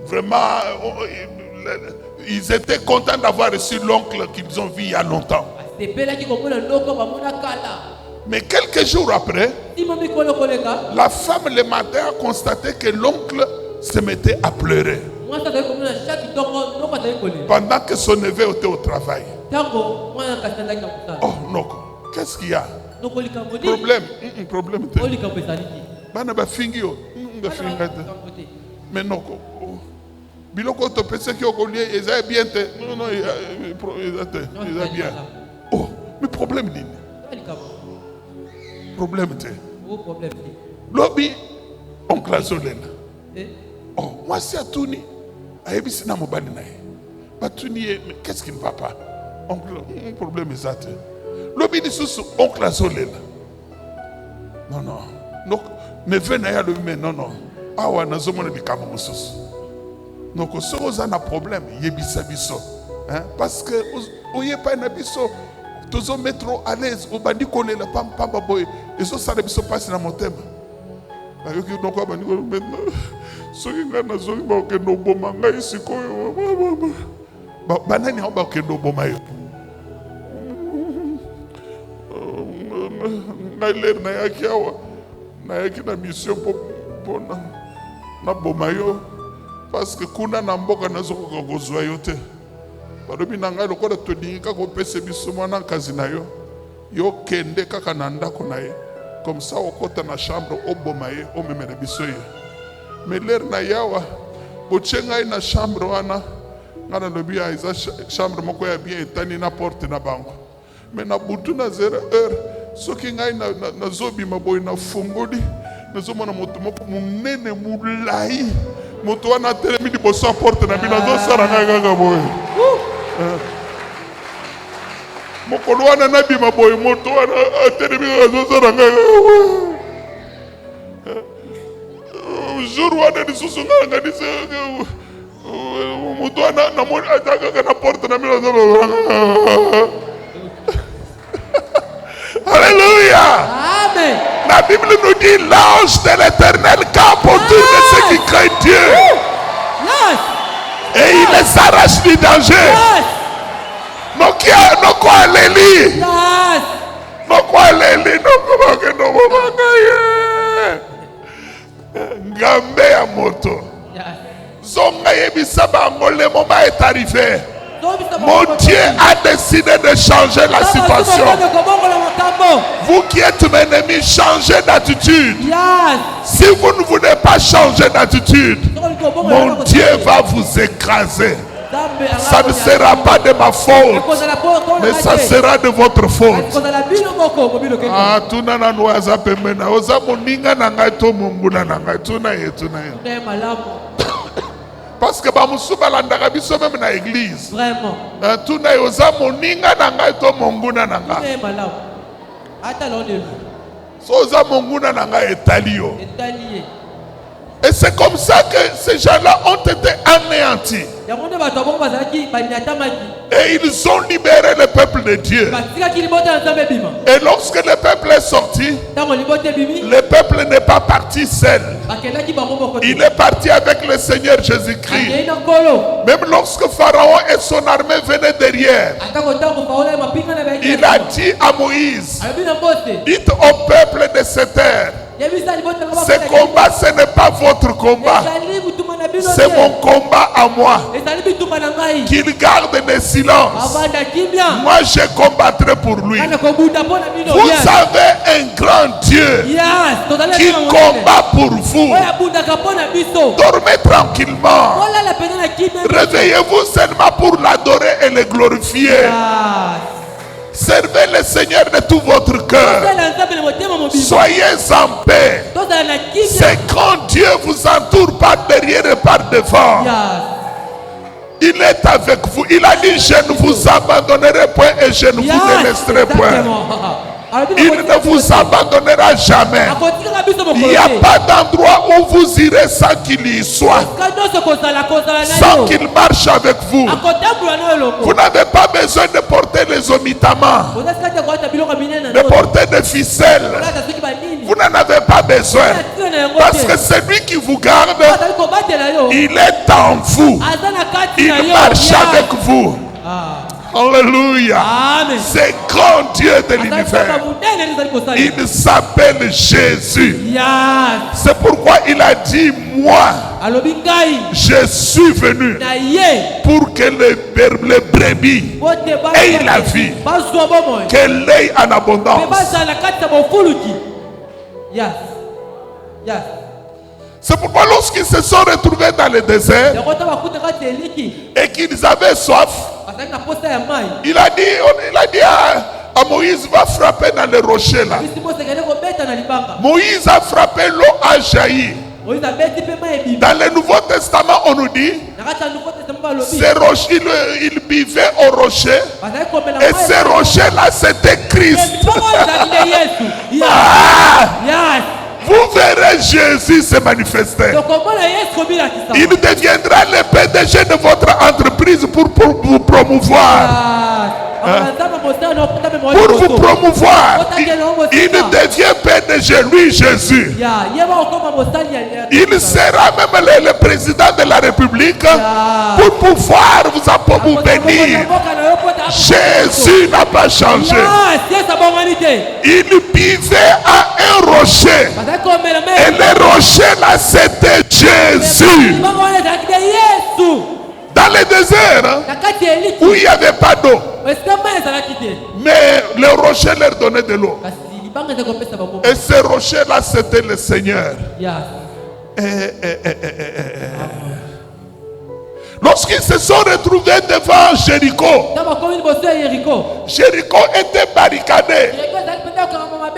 vraiment, ils étaient contents d'avoir reçu l'oncle qu'ils ont vu il y a longtemps. Mais quelques jours après, la femme le matin a constaté que l'oncle se mettait à pleurer pendant que son neveu était au travail. Oh non, qu'est-ce qu'il y a? Problème. Mais non, biloko to pese ki okolie eza bien te. Non, eza bien. Oh, mais problème nini? Problème te. Lobi oncle Azolela. Oh, moi c'est Atuni. Ayebisi na mobali na ye. Batuni, mais qu'est-ce qui ne va pas? Oncle, problème est Lobi ni sous oncle Azolela. Non. Donc, ne venez à lui, mais non. Ah ouais, nous sommes les camarades. Donc, si vous avez un problème, yebisa biso. Parce que vous n'avez pas un biso. Tous les mettre à l'aise. Vous avez dit qu'on est là, pam boy. Et ça, ça ne biso passe dans mon thème. Donc, vous avez dit maintenant. Si vous avez dit que nous sommes bons, ici, banani on va que nous sommes bons. nayaki na mission pour na bomayo parce que kuna na mboka nazokoka kozwa yo te balobi na ngai lokola tolingi kaka opesa biso mwana nkazi na yo yo kende kaka na ndako na ye comme ça okota na chambre oboma ye omemela biso ye mais lere na yawa botie ngai na chambre wana nga nalobi ya eza chambre moko ya bien etani na porte na bango mais na butu na 0 heure soki ngai nazobima boye nafungoli nazomona moto moko monene molai moto wana atelemi liboso ya porte na bino azosala ngai kaka boye mokolo wana nabima boye moto wana atelemi azosala ngai kaka boye jour wana lisusu ngai nganisi moto wana namoni aza kaka na porte na bino azosala. Alléluia. Amen. La Bible nous dit l'ange de l'Éternel campe autour de ceux qui craignent Dieu. Yes. Et il les arrache du danger. Yes. Non quoi Léli. Yes. Non quoi Léli. Non quoi non Ngambe ya moto. Yes. Zonga yebisa bango le moment est arrivé. Mon Dieu a décidé de changer la situation. Vous qui êtes mes ennemis, changez d'attitude. Yes. Si vous ne voulez pas changer d'attitude, mon Dieu va vous écraser. Ça ne sera pas de ma faute, mais ça sera de votre faute. Ah, tuna na noaza pemena. Oza moninga na ngai to monguna na ngai. Tuna ye. Parce que bamusu balandaka biso même na église. Vraiment. Tuna ye oza moninga na ngai to monguna na ngai. So oza monguna na ngai etali yo. Et c'est comme ça que ces gens-là ont été anéantis. Et ils ont libéré le peuple de Dieu. Et lorsque le peuple est sorti, le peuple n'est pas parti seul. Il est parti avec le Seigneur Jésus-Christ. Même lorsque Pharaon et son armée venaient derrière, il a dit à Moïse, dites au peuple de cette terre, ce combat, ce n'est pas votre combat. C'est mon combat à moi. Qu'il garde le silence. Moi, je combattrai pour lui. Vous avez un grand Dieu qui combat pour vous. Dormez tranquillement. Réveillez-vous seulement pour l'adorer et le glorifier. Servez le Seigneur de tout votre cœur. Soyez en paix. C'est quand Dieu vous entoure par derrière et par devant. Il est avec vous. Il a dit, je ne vous abandonnerai point et je ne vous délaisserai point. Il ne vous abandonnera jamais. Il n'y a pas d'endroit où vous irez sans qu'il y soit, sans qu'il marche avec vous. Vous n'avez pas besoin de porter les omitaments, de porter des ficelles. Vous n'en avez pas besoin. Parce que celui qui vous garde, il est en vous. Il marche avec vous. Alléluia. C'est grand Dieu de l'univers. Il s'appelle Jésus. C'est pourquoi il a dit, moi, je suis venu pour que les brebis aient la vie, qu'elle ait en abondance. C'est pourquoi lorsqu'ils se sont retrouvés dans le désert et qu'ils avaient soif, il a dit à Moïse, va frapper dans le rocher là. Moïse a frappé, l'eau a jailli. Dans le Nouveau Testament, on nous dit, ces rochers, il buvait au rocher, et ces rochers-là, c'était Christ. Vous verrez Jésus se manifester. Il deviendra le PDG de votre entreprise pour vous promouvoir. Pour vous promouvoir. Il devient PDG, lui Jésus. Il sera même le président de la République pour pouvoir vous bénir. Jésus n'a pas changé. Il buvait à un rocher. Et le rocher là, c'était Jésus. Dans le désert, où il n'y avait pas d'eau. Mais le rocher leur donnait de l'eau. Et ce rocher là, c'était le Seigneur. Lorsqu'ils se sont retrouvés devant Jéricho, Jéricho était barricadé.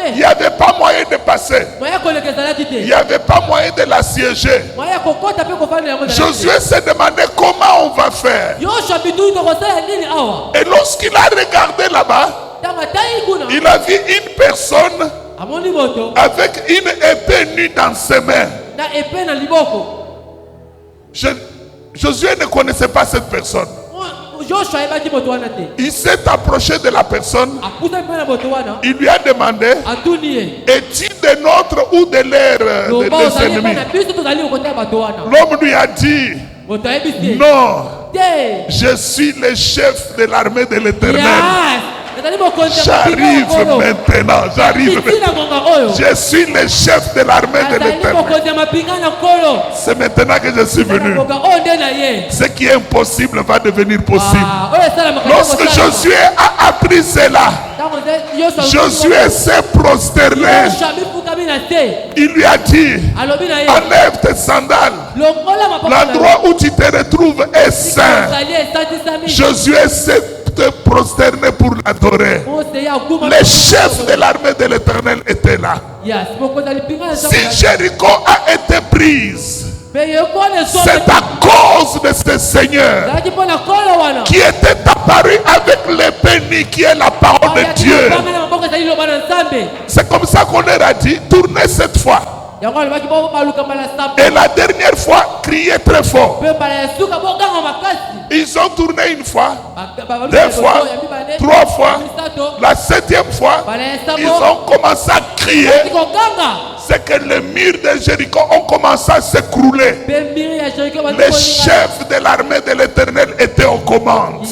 Il n'y avait pas moyen de passer. Il n'y avait pas moyen de l'assiéger. Josué s'est demandé comment on va faire. Et lorsqu'il a regardé là-bas, il a vu une personne avec une épée nue dans ses mains. Josué ne connaissait pas cette personne. Il s'est approché de la personne. Il lui a demandé: es-tu de notre ou de leurs ennemis? L'homme lui a dit: non, je suis le chef de l'armée de l'Éternel. J'arrive maintenant, Je suis le chef de l'armée de l'Éternel. C'est maintenant que je suis venu. Ce qui est impossible va devenir possible. Lorsque Josué a appris cela, Josué s'est prosterné. Il lui a dit: enlève tes sandales. L'endroit où tu te retrouves est saint. Josué s'est prosterné pour l'adorer. Le chef de l'armée de l'Éternel était là. Si Jéricho a été prise, c'est à cause de ce Seigneur qui était apparu avec l'épée qui est la parole de Dieu. C'est comme ça qu'on leur a dit: tournez cette fois. Et la dernière fois, criez très fort. Ils ont tourné une fois, deux fois, trois fois. La septième fois, ils ont commencé à crier. C'est que les murs de Jéricho ont commencé à s'écrouler. Les chefs de l'armée de l'Éternel étaient aux commandes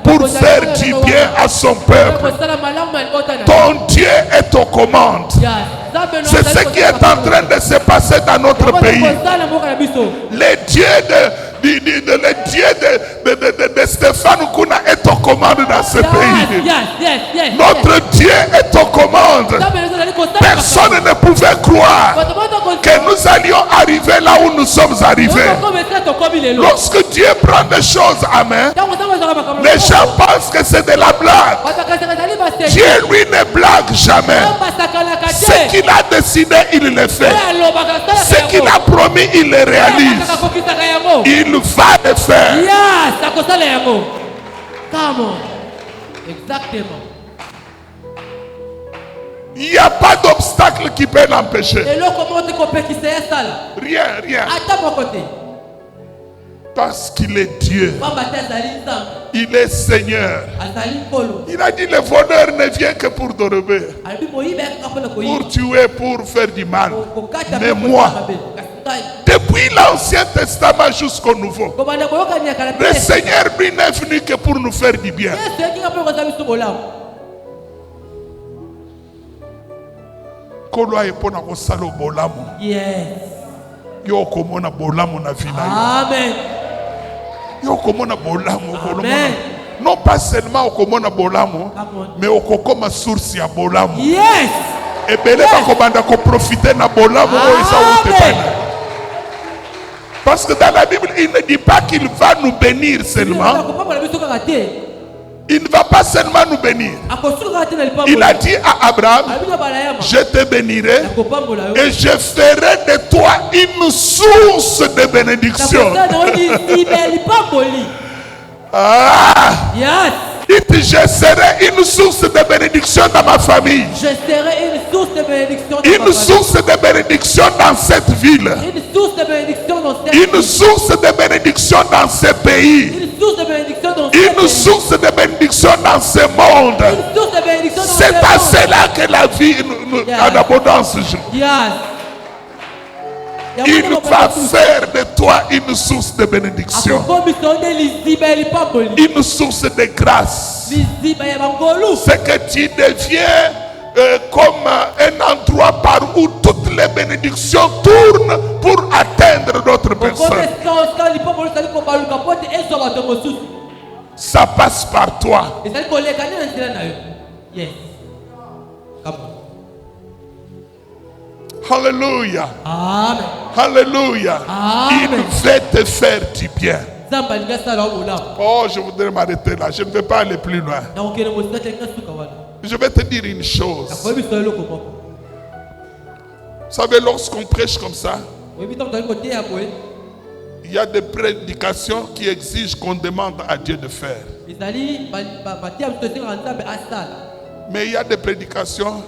pour faire du bien à son peuple. Ton Dieu est aux commandes. C'est ce qui est en train de se passer dans notre pays. Le Dieu de Stéphane Kuna est aux commandes dans ce pays. Notre Dieu est aux commandes. Personne ne pouvait croire que nous allions arriver là où nous sommes arrivés. Lorsque Dieu prend des choses à main, les gens pensent que c'est de la blague. Dieu lui ne blague jamais. Ce qu'il a décidé, il le fait. Ce qu'il a promis, il le réalise. Il va le faire. Exactement. Il n'y a pas d'obstacle qui peut l'empêcher. Rien, rien. Parce qu'il est Dieu. Il est Seigneur. Il a dit: le voleur ne vient que pour dérober, pour tuer, pour faire du mal. Mais moi, depuis l'Ancien Testament jusqu'au Nouveau, le Seigneur lui n'est venu que pour nous faire du bien. Yes. Amen. Amen. Non pas seulement au komona bolamo, mais au kokoma source ya bolamo. Yes. Et belé ba kobanda ko profiter na bolamo parce que dans la Bible, il ne dit pas qu'il va nous bénir seulement. Il ne va pas seulement nous bénir. Il a dit à Abraham: je te bénirai et je ferai de toi une source de bénédiction. Je serai une source de bénédiction dans ma famille. Je serai une source de bénédiction. Une source de bénédiction dans cette ville. Une source de bénédiction dans cette Une source de bénédiction dans ce pays. Une source de bénédiction dans Une source de bénédiction dans ce monde. Une source de bénédiction dans C'est à cela que la vie en abondance joue. Yes. il va faire de toi une source de bénédiction, une source de grâce. C'est que tu deviens comme un endroit par où toutes les bénédictions tournent pour atteindre d'autres personnes. Ça passe par toi. Alléluia. Amen. Alléluia. Amen. Il veut te faire du bien. Oh, je voudrais m'arrêter là. Je ne vais pas aller plus loin. Je vais te dire une chose. Vous savez, lorsqu'on prêche comme ça, il y a des prédications qui exigent qu'on demande à Dieu de faire. Mais il y a des prédications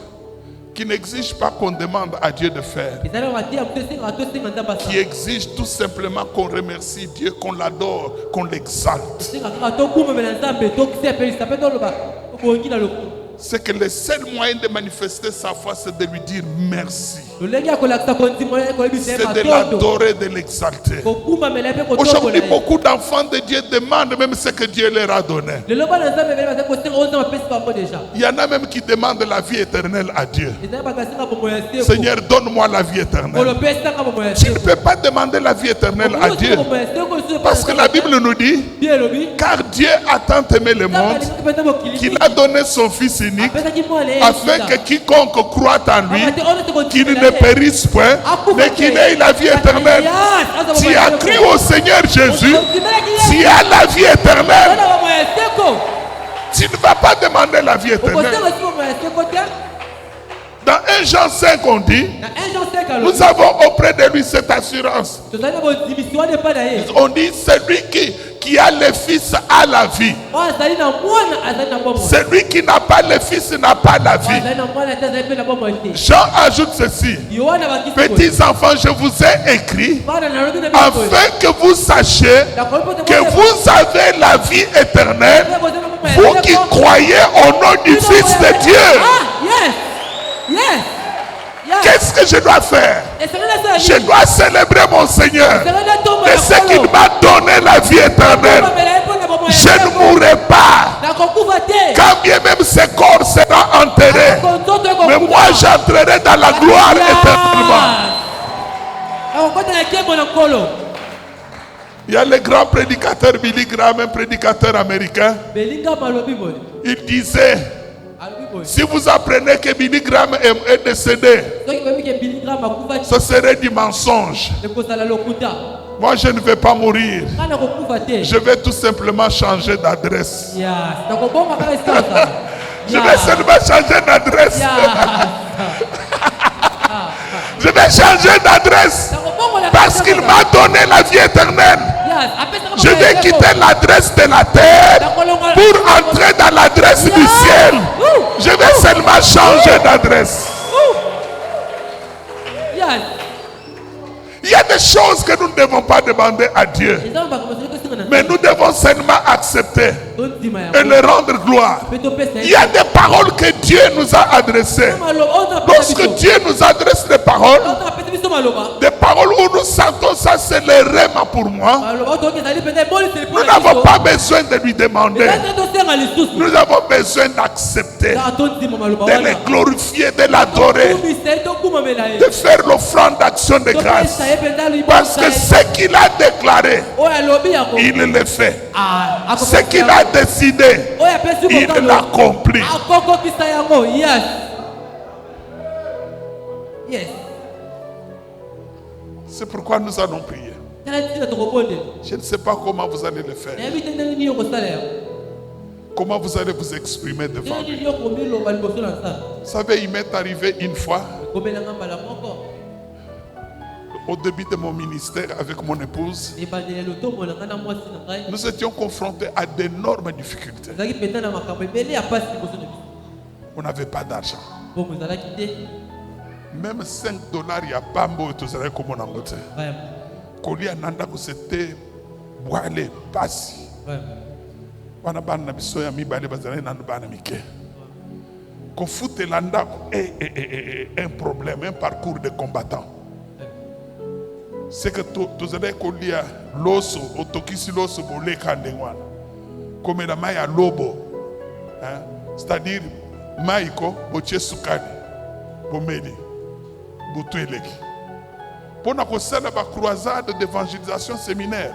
qui n'exigent pas qu'on demande à Dieu de faire, qui exigent tout simplement qu'on remercie Dieu, qu'on l'adore, qu'on l'exalte. C'est que le seul moyen de manifester sa foi, c'est de lui dire merci. C'est de l'adorer, de l'exalter. Aujourd'hui, beaucoup d'enfants de Dieu demandent même ce que Dieu leur a donné. Il y en a même qui demandent la vie éternelle à Dieu. Seigneur, donne-moi la vie éternelle. Tu ne peux pas demander la vie éternelle à Dieu. Parce que la Bible nous dit, car Dieu a tant aimé le monde qu'il a donné son Fils unique, afin que quiconque croit en lui, qu'il ne périsse point, mais qu'il ait la vie éternelle. Tu as cru au Seigneur Jésus, tu as la vie éternelle. Tu ne vas pas demander la vie éternelle. Dans 1 Jean 5, on dit, nous avons auprès de lui cette assurance. On dit, celui qui a le Fils a la vie. Celui qui n'a pas le Fils n'a pas la vie. Jean ajoute ceci. Petits enfants, je vous ai écrit afin que vous sachiez que vous avez la vie éternelle, vous qui croyez au nom du Fils de Dieu. Qu'est-ce que je dois faire? Je dois célébrer mon Seigneur de ce qu'il m'a donné la vie éternelle. Je ne mourrai pas. Quand bien même ce corps sera enterré, mais moi j'entrerai dans la gloire éternellement. Il y a le grand prédicateur Billy Graham, un prédicateur américain. Il disait, si vous apprenez que Billy Graham est décédé, ce serait du mensonge. Moi, je ne vais pas mourir. Je vais tout simplement changer d'adresse. Je vais seulement changer d'adresse. Je vais changer d'adresse parce qu'il m'a donné la vie éternelle. Je vais quitter l'adresse de la terre pour entrer dans l'adresse du ciel. Je vais seulement changer d'adresse. Il y a des choses que nous ne devons pas demander à Dieu, mais nous devons seulement accepter et le rendre gloire. Il y a des paroles que Dieu nous a adressées. Lorsque Dieu nous adresse des paroles où nous sentons ça, c'est le rêve pour moi. Nous n'avons pas besoin de lui demander. Nous avons besoin d'accepter, de le glorifier, de l'adorer, de faire l'offrande d'action de grâce. Parce que ce qu'il a déclaré, il le fait. Ce qu'il a décidé, il l'accomplit. C'est pourquoi nous allons prier. Je ne sais pas comment vous allez le faire. Comment vous allez vous exprimer devant lui. Vous savez, il m'est arrivé une fois, au début de mon ministère avec mon épouse, nous étions confrontés à d'énormes difficultés. On n'avait pas d'argent. Même $5, il n'y a pas de choses comme on a monté. Kolia nanda c'était boile passi. Wana bana biso ya mibale bazana na bana mike. Confute landa est un problème, un parcours de combattant. c'est que tu allais coller l'osso, autokisi l'osso, bolé kandengwana. Comme la maille à lobo. C'est-à-dire, maïko, boche sukani, bomeli, botueleki. Pour nous faire la croisade d'évangélisation séminaire.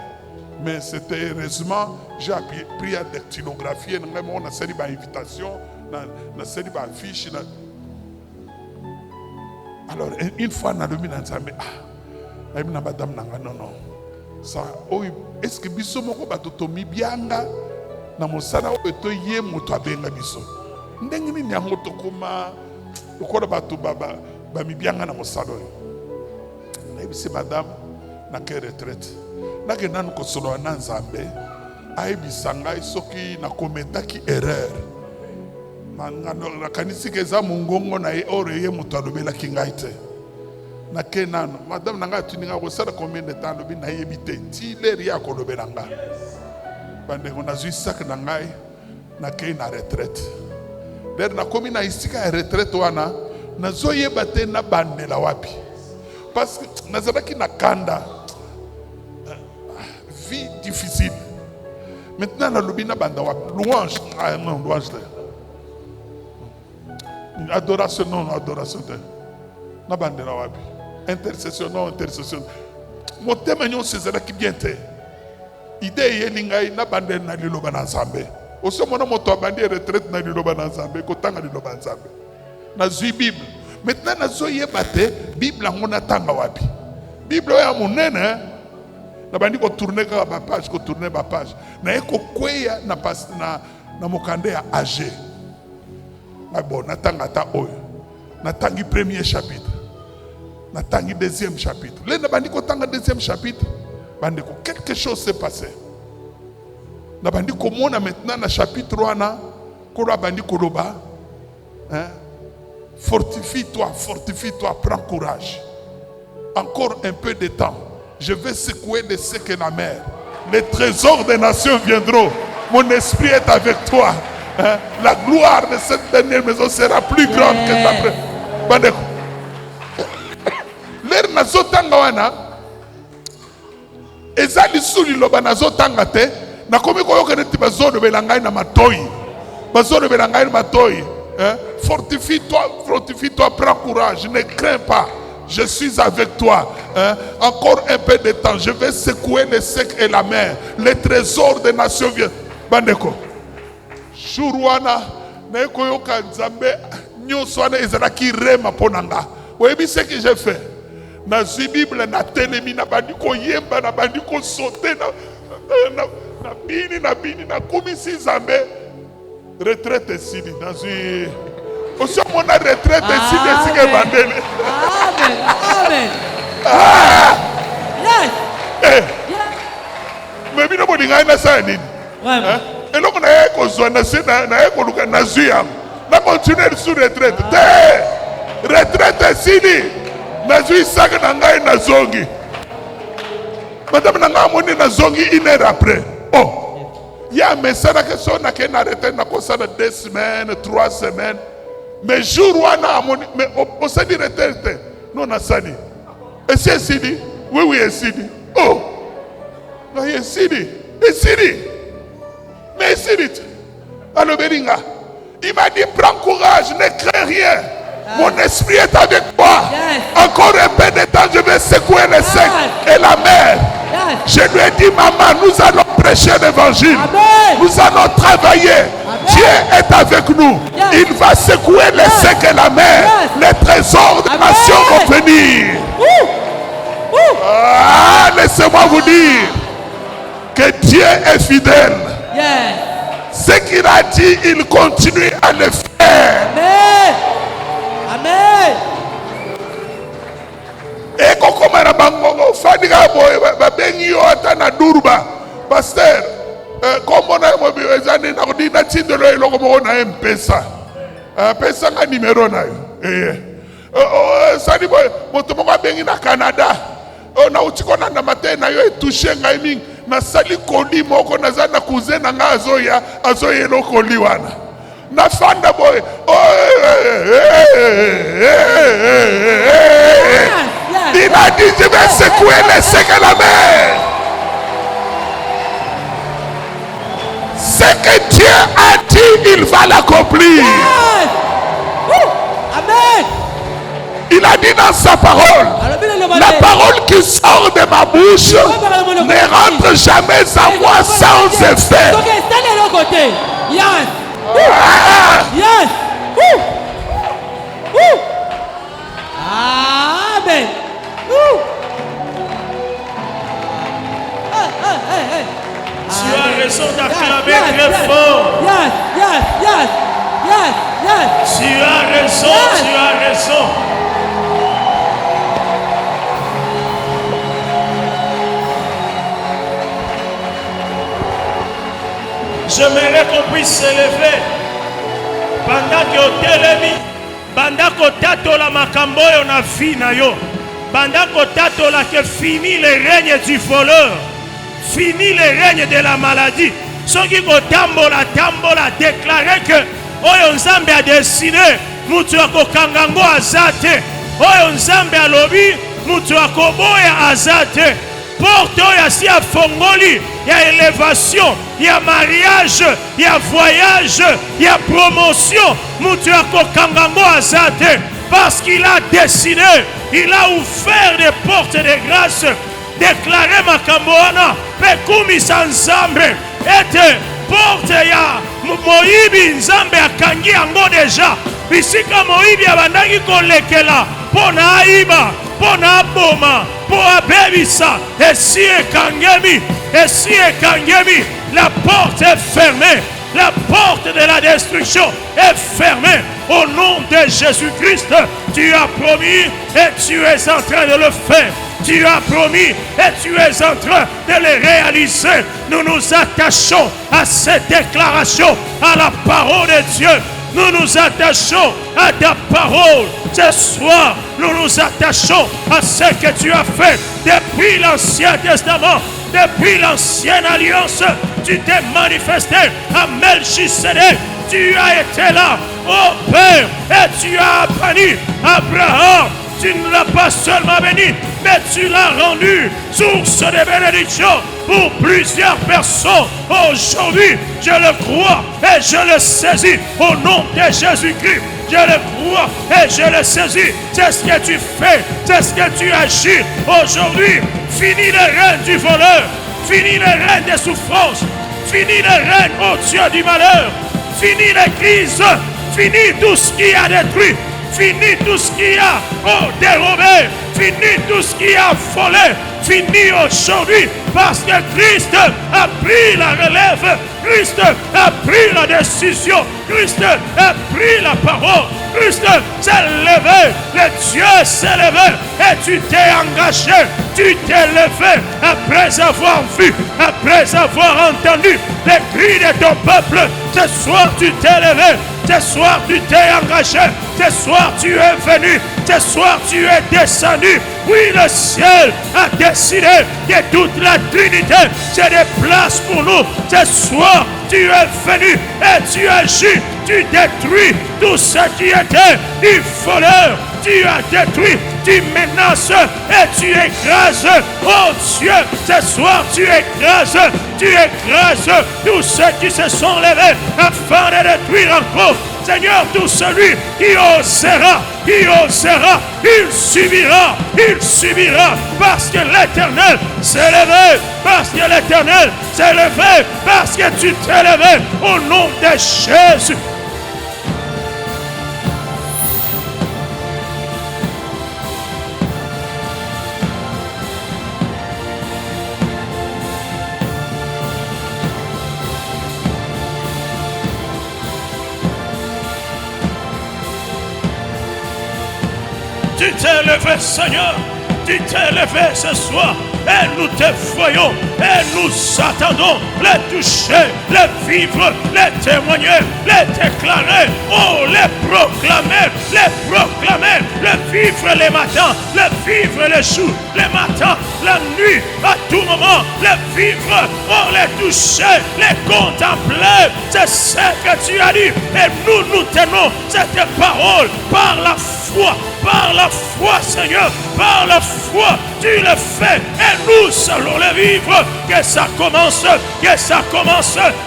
Mais c'était heureusement, j'ai appris à dactylographier, on a fait une invitation, on a fait une affiche. Alors, une fois, on a mis dans le madame, non. Est-ce que biso moko batotomi bianga na mosala oyo ye moto abenga biso? Ndenge nini yango tokoma lokola bato baba mi bianga na mosala oyo? Nayebisi madame na ke retraite. Nakenda kosolola na Nzambe ayebisa ngai soki nakometaki erreur. Nakanisi ke eza mongongo na ye oro ye moto alobelaki ngai te. Nakena madame nanga atuninga kosala combien de temps lobi nayebi te ti leri ya kolobela nga. Bandeko nazwi sac na ngai nakei na retraite. Der nakomi na isika ya retraite wana nazoyeba te na bandela wapi. Parce que nazalaki na kanda vie difficile. Maintenant nalobi na banda wapi louange non louange te. Adoration non adoration te. Na bandela wapi. Intercession non intercession. Mon thème nyon sezela ki bien te. Idée yelingai na bandela na liloba na Nzambe. Oso mona moto abandi retraite na liloba na Nzambe ko tanga liloba Nzambe. Na zui Bible. Maintenant na zo yeba te Bible ngona tanga wapi. Bible ya monene na bandi ko tourner ka ba page ko tourner ba page. Na eko kweya na pas na mokande ya AG. Na bon na tanga ta oyo. Na tangi premier chapitre. Na tangi deuxième chapitre. Là, na ko tanga deuxième chapitre. Bandeko, quelque chose s'est passé. Na bandiko mona maintenant na chapitre 1 na ko bandiko loba. Fortifie-toi, prends courage. Encore un peu de temps. Je vais secouer les secs et la mer. Les trésors des nations viendront. Mon esprit est avec toi. La gloire de cette dernière maison sera plus grande que la première. Bandeko. L'air nazotanga wana ezali suli loba nazotanga te nakomi koyoka neti bazono belangai na matoi bazono belangai na matoi fortifie-toi, prends courage, ne crains pas, je suis avec toi. Encore un peu de temps, je vais secouer les secs et la mer, les trésors des nations viennent. Bandeko Shurwana na koyoka Nzambe nyonso wana ezalaki rema ponanga. Oyebi ce que j'ai fait. Na zui Bible na telemi na bandiko yemba na bandiko sauter na bini na komisi Nzambe retraite sili na zui aussi mon retraite sili sike bandele. Amen. Yes. Mais bino bolinga na sa nini? Eloko na yeko zwa na se na yeko luka na zui yango. Na continuer sur retraite. Retraite sili. Nazui saka na ngai na zongi. Madame na ngai moni na zongi 1 heure après. Oh. Ya mesana ke so na ke na retraite na kosana 2 semaines, 3 semaines. Mais jour wana amoni mais on s'est dit retraite. Non na sani. Et c'est sidi. Oui, c'est sidi. Oh. Non, c'est sidi. Et sidi. Mais sidi. Alors Beringa. Il m'a dit prends courage, ne crains rien. Mon esprit est avec toi. Encore un peu de temps, je vais secouer les secs et la mer. Je lui ai dit, maman, nous allons prêcher l'évangile. Nous allons travailler. Dieu est avec nous. Il va secouer les secs et la mer. Les trésors des nations vont venir. Laissez-moi vous dire que Dieu est fidèle. Ce qu'il a dit, il continue à le faire. Amen. Et comme na bango fadiga boy babengi yo atana durba pasteur comme na mo biwezani na kudina tindelo eloko mo na mpesa pesa nga numéro na yo sadi boy moto mo babengi na Canada na utikona na matin na yo etoucher ngai mingi na sali koli moko na za na cousin na nga azoya eloko liwana na fanda boy Il a dit, je vais secouer les secs à la mer. Ce que Dieu a dit, il va l'accomplir. Amen. Il a dit dans sa parole, la parole qui sort de ma bouche ne rentre jamais à moi sans effet. Yes. Ah! Yes. Amen. Tu as raison d'acclamer très fort. Yes, yes, yes, yes, yes. Tu as raison, Yes. tu as raison. J'aimerais qu'on puisse s'élever pendant que otelemi, pendant que tatola makambo yo na vie na yo, pendant que tatola que fini le règne du voleur, fini le règne de la maladie. Ceux qui tambola déclarer que oyo nzambe a décidé mutu akokangango azate, oyo nzambe alobi mutu akoboya azate. Porte yasi ya fongoli, ya élévation, ya mariage, ya voyage, ya promotion. Mutu akokangango azate parce qu'il a décidé, il a ouvert des portes de grâce. Déclarer makamboana, pekumi sanzambe, ete porte ya moyibi nzambe akangi yango deja. Bisika moyibi abandaki kolekela, pona aiba, pona boma, po abebisa, esi ekangemi, la porte est fermée. La porte de la destruction est fermée. Au nom de Jésus-Christ, tu as promis et tu es en train de le faire. Tu as promis et tu es en train de le réaliser. Nous nous attachons à cette déclaration, à la parole de Dieu. Nous nous attachons à ta parole. Ce soir, nous nous attachons à ce que tu as fait depuis l'Ancien Testament, depuis l'Ancienne Alliance. Tu t'es manifesté à Melchisedec. Tu as été là, ô Père, et tu as béni Abraham. Tu ne l'as pas seulement béni, mais tu l'as rendu source de bénédiction pour plusieurs personnes. Aujourd'hui, je le crois et je le saisis au nom de Jésus-Christ. Je le crois et je le saisis. C'est ce que tu fais, c'est ce que tu agis aujourd'hui. Fini le règne du voleur, fini le règne des souffrances, fini le règne, ô Dieu du malheur, fini les crises, fini tout ce qui a détruit. Fini tout ce qui a dérobé. Fini tout ce qui a volé. Fini aujourd'hui parce que Christ a pris la relève. Christ a pris la décision. Christ a pris la parole. Christ s'est levé. Le Dieu s'est levé. Et tu t'es engagé. Tu t'es levé après avoir vu, après avoir entendu les cris de ton peuple. Ce soir tu t'es levé. Ce soir tu t'es engagé. Ce soir tu es venu. Ce soir tu es descendu. Oui, le ciel a décidé que toute la Trinité se déplace pour nous. Ce soir tu es venu et tu agis. Tu détruis tout ce qui était du voleur. Tu as détruit, tu menaces et tu écrases. Oh Dieu, ce soir tu écrases tous ceux qui se sont levés afin de détruire encore. Seigneur, tout celui qui osera, il subira, parce que l'Éternel s'est levé, parce que l'Éternel s'est levé, parce que tu t'es levé au nom de Jésus. Tu t'es levé, Seigneur. Tu t'es levé ce soir. Et nous te voyons. Et nous attendons les toucher, les vivre, les témoigner, les déclarer. Oh, les proclamer, les vivre les matins, les vivre les jours, les matins, la nuit, à tout moment, les vivre, oh, les toucher, les contempler. C'est ce que tu as dit. Et nous tenons cette parole par la foi. foi, Seigneur, par la foi, tu le fais et nous allons le vivre. Que ça commence,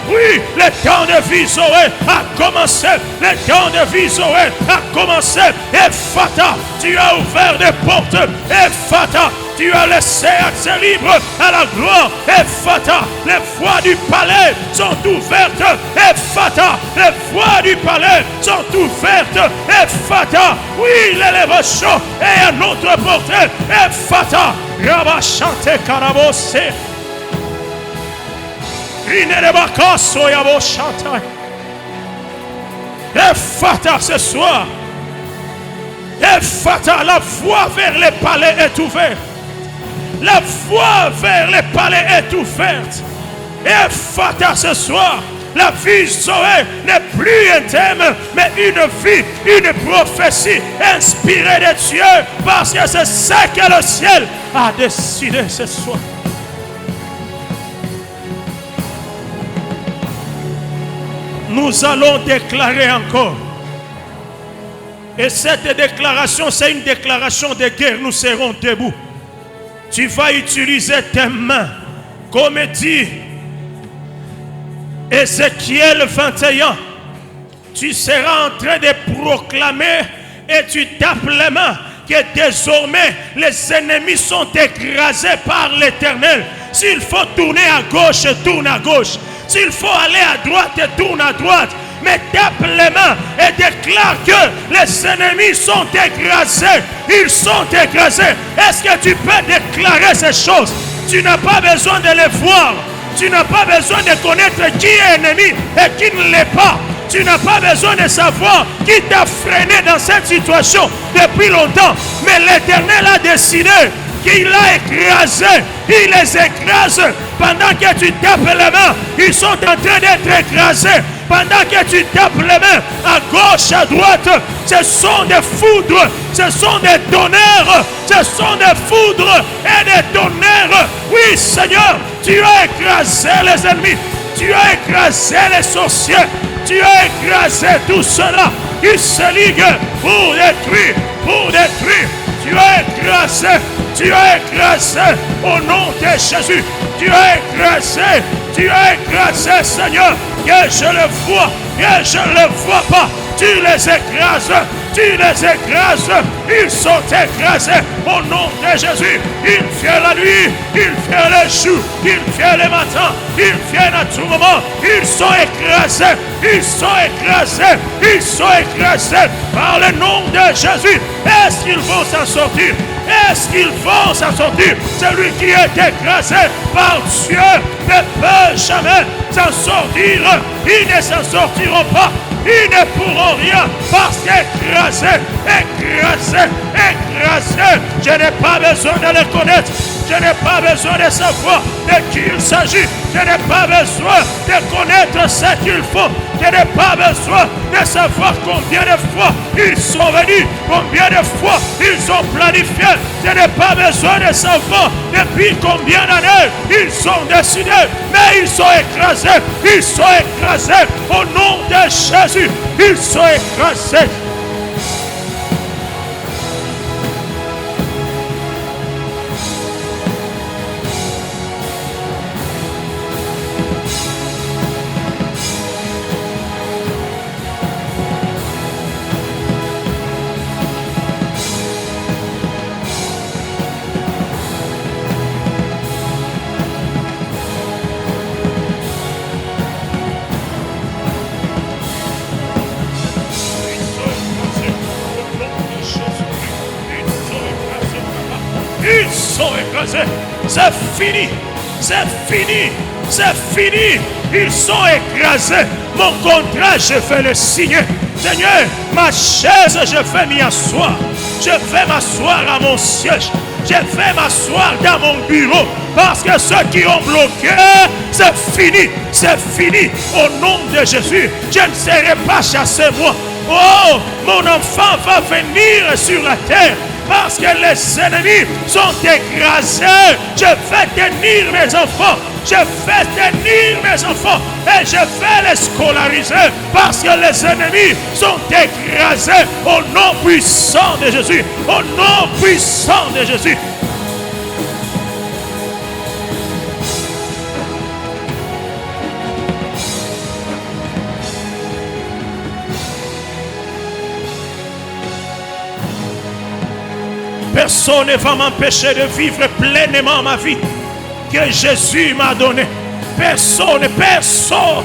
oui, le temps de vie Zoé a commencé, le temps de vie Zoé a commencé. Et Fata, tu as ouvert des portes, et Fata, tu as laissé accès libre à la gloire. Et Fata, les voies du palais sont ouvertes. Et Fata, les voies du palais sont ouvertes. Et Fata, oui, l'élévation est à notre portée. Et Fata, Rabba Chante Karabose. Inerebakaso Yabo Chante. Et Fata ce soir. Et Fata, la voie vers les palais est ouverte. La voie vers les palais est ouverte. Et Fata ce soir, la vie Zoé n'est plus un thème, mais une vie, une prophétie inspirée de Dieu, parce que c'est ça que le ciel a décidé ce soir. Nous allons déclarer encore. Et cette déclaration, c'est une déclaration de guerre. Nous serons debout. Tu vas utiliser tes mains, comme dit Ézéchiel 21. Tu seras en train de proclamer et tu tapes les mains que désormais les ennemis sont écrasés par l'Éternel. S'il faut tourner à gauche, tourne à gauche. S'il faut aller à droite, tourne à droite. Mais tape les mains et déclare que les ennemis sont écrasés. Ils sont écrasés. Est-ce que tu peux déclarer ces choses? Tu n'as pas besoin de les voir. Tu n'as pas besoin de connaître qui est ennemi et qui ne l'est pas. Tu n'as pas besoin de savoir qui t'a freiné dans cette situation depuis longtemps. Mais l'Éternel a décidé qu'il a écrasé. Il les écrase. Pendant que tu tapes les mains, ils sont en train d'être écrasés. Pendant que tu tapes les mains à gauche, à droite, ce sont des foudres, ce sont des tonnerres, ce sont des foudres et des tonnerres. Oui, Seigneur, tu as écrasé les ennemis, tu as écrasé les sorciers, tu as écrasé tout cela qui se ligue pour détruire, pour détruire. Tu as écrasé au nom de Jésus. Tu as écrasé, Seigneur, que je le vois, que je ne le vois pas. Tu les écrases, ils sont écrasés au nom de Jésus. Ils viennent la nuit, ils viennent les jours, ils viennent les matins, ils viennent à tout moment. Ils sont écrasés, ils sont écrasés, ils sont écrasés par le nom de Jésus. Est-ce qu'ils vont s'en sortir? Est-ce qu'ils vont s'en sortir? Celui qui est écrasé par Dieu ne peut jamais s'en sortir. Ils ne s'en sortiront pas. Ils ne pourront rien parce qu'écrasé, je n'ai pas besoin de les connaître. Je n'ai pas besoin de savoir de qui il s'agit. Je n'ai pas besoin de connaître ce qu'il faut. Je n'ai pas besoin de savoir combien de fois ils sont venus, combien de fois ils ont planifié. Je n'ai pas besoin de savoir depuis combien d'années ils sont décidés. Mais ils sont écrasés au nom de Jésus. Ils sont écrasés. C'est fini, c'est fini, c'est fini. Ils sont écrasés. Mon contrat, je vais le signer. Seigneur, ma chaise, je vais m'y asseoir. Je vais m'asseoir à mon siège. Je vais m'asseoir dans mon bureau. Parce que ceux qui ont bloqué, c'est fini. C'est fini. Au nom de Jésus, je ne serai pas chassé moi. Oh, mon enfant va venir sur la terre. parce que les ennemis sont écrasés. Je vais tenir mes enfants. Je vais tenir mes enfants et je vais les scolariser parce que les ennemis sont écrasés au nom puissant de Jésus. Au nom puissant de Jésus. Personne ne va m'empêcher de vivre pleinement ma vie que Jésus m'a donnée. Personne, personne.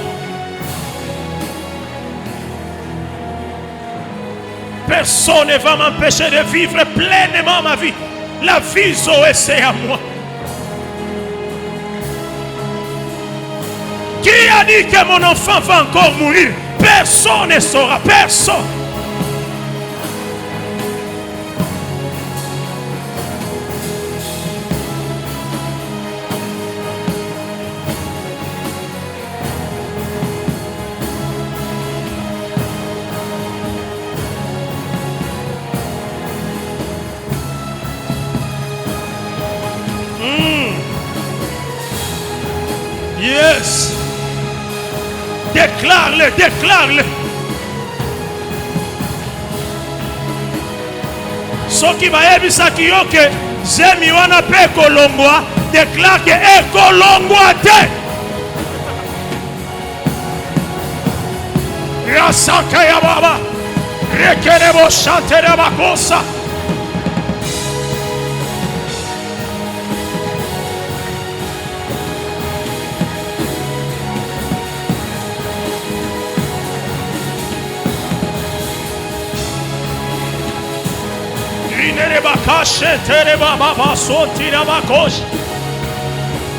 Personne ne va m'empêcher de vivre pleinement ma vie. La vie Zoé, c'est à moi. Qui a dit que mon enfant va encore mourir? Personne ne saura, personne. Yes. Déclare-le, déclare-le. Ce qui va ebisa ki yo que zemi wana pe kolongwa, déclare que e kolongwa te. Rasaka ya baba. Rekerebo chantere bakosa.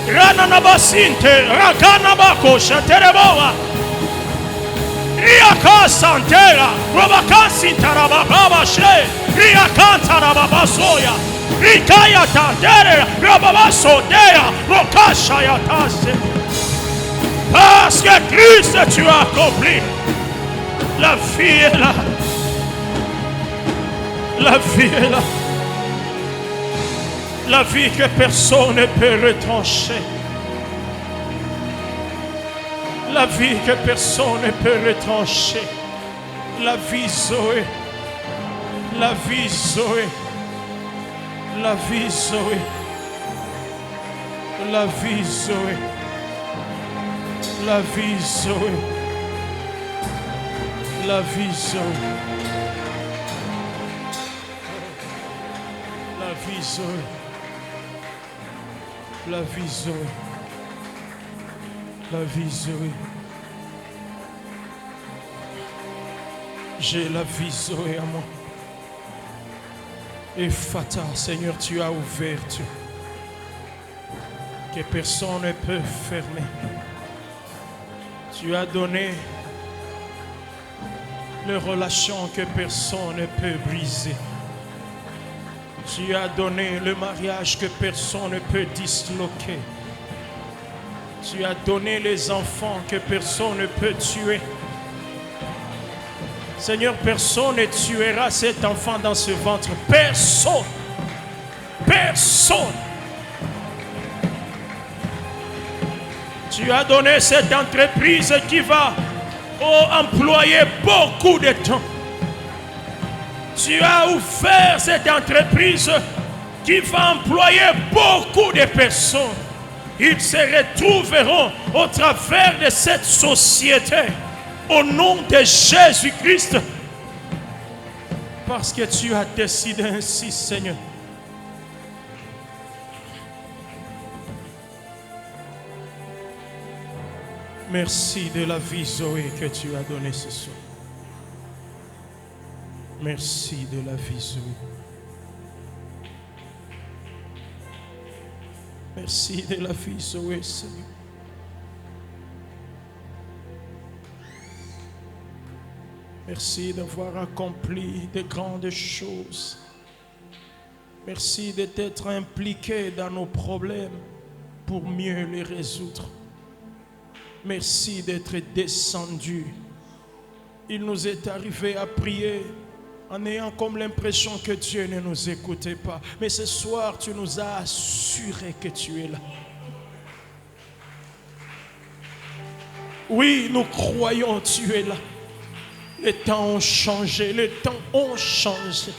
Rana nabasinte, rakana bakosha tereboa. Riaka santera, robaka sintara baba she, riaka tara baba soya, rikaya tandere, robaba sodera, rokasha yatase. Parce que Christ tu as accompli. La vie est là. La vie est là. La vie que personne ne peut retrancher. La vie que personne ne peut retrancher. La vie Zoé. La vie Zoé. La vie Zoé. La vie Zoé. La vie Zoé. La vie Zoé. La vie Zoé. La vie Zoé. La vie Zoé. J'ai la vie Zoé à moi. Et Fata, Seigneur, tu as ouvert tout. Que personne ne peut fermer. Tu as donné les relations que personne ne peut briser. Tu as donné le mariage que personne ne peut disloquer. Tu as donné les enfants que personne ne peut tuer. Seigneur, personne ne tuera cet enfant dans ce ventre. Personne. Personne. Tu as donné cette entreprise qui va employer beaucoup de temps. Tu as ouvert cette entreprise qui va employer beaucoup de personnes. Ils se retrouveront au travers de cette société. Au nom de Jésus-Christ. Parce que tu as décidé ainsi, Seigneur. Merci de la vie, Zoé, que tu as donnée ce soir. Merci de la vie, Zoé. Merci de la vie, Zoé, Seigneur. Merci d'avoir accompli de grandes choses. Merci de t'être impliqué dans nos problèmes pour mieux les résoudre. Merci d'être descendu. Il nous est arrivé à prier en ayant comme l'impression que Dieu ne nous écoutait pas. Mais ce soir, tu nous as assuré que tu es là. Oui, nous croyons, tu es là. Les temps ont changé, les temps ont changé.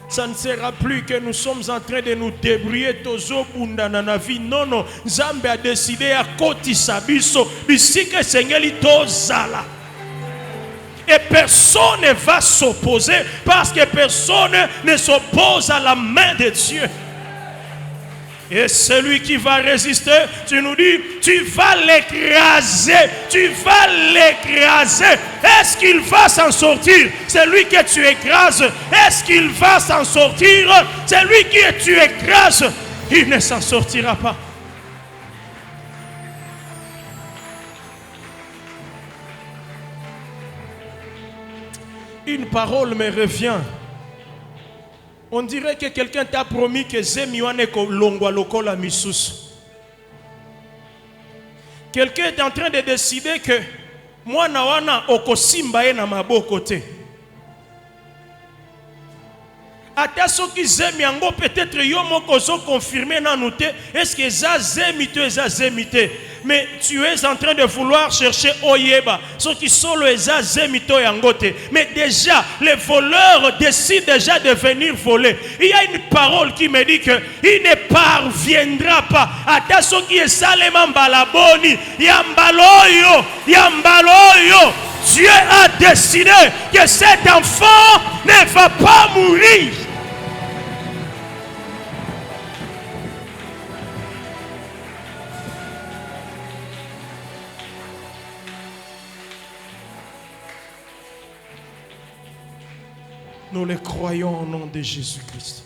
Ça ne sera plus que nous sommes en train de nous débrouiller tozo bunda na vie. Non, non. Nzambe a décidé à kotisa biso bisike sengeli tozala. Et personne ne va s'opposer parce que personne ne s'oppose à la main de Dieu. Et celui qui va résister, tu nous dis, tu vas l'écraser, tu vas l'écraser. Est-ce qu'il va s'en sortir? Celui que tu écrases, est-ce qu'il va s'en sortir? Celui que tu écrases, il ne s'en sortira pas. Une parole me revient. On dirait que quelqu'un t'a promis que Zemiwane kolongwa lokola misusu. Quelqu'un est en train de décider que moi nawana okosimba ye na maboko te. Ata soki zemi yango peut-être yo moko zo confirmer nanu te. Est-ce que za zemi te za zemi te? Mais tu es en train de vouloir chercher Oyeba. Ceux qui sont le Zazemito Yangote. Mais déjà, les voleurs décident déjà de venir voler. Il y a une parole qui me dit qu'il ne parviendra pas. Ata ceux qui est salement balaboni. Yambaloyo. Yambaloyo. Dieu a décidé que cet enfant ne va pas mourir. Nous le croyons au nom de Jésus-Christ.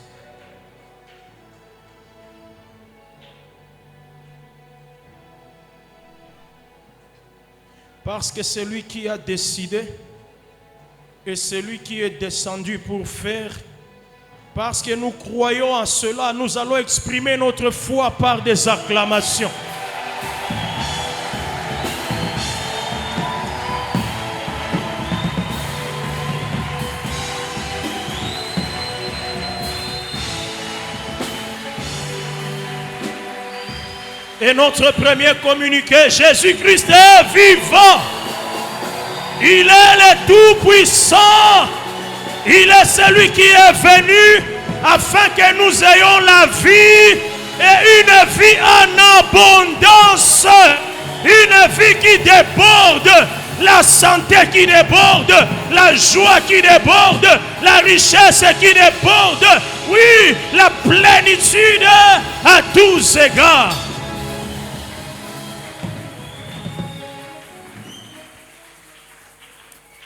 Parce que celui qui a décidé et celui qui est descendu pour faire, parce que nous croyons en cela, nous allons exprimer notre foi par des acclamations. Et notre premier communiqué, Jésus-Christ est vivant. Il est le Tout-Puissant. Il est celui qui est venu afin que nous ayons la vie et une vie en abondance. Une vie qui déborde, la santé qui déborde, la joie qui déborde, la richesse qui déborde. Oui, la plénitude à tous égards.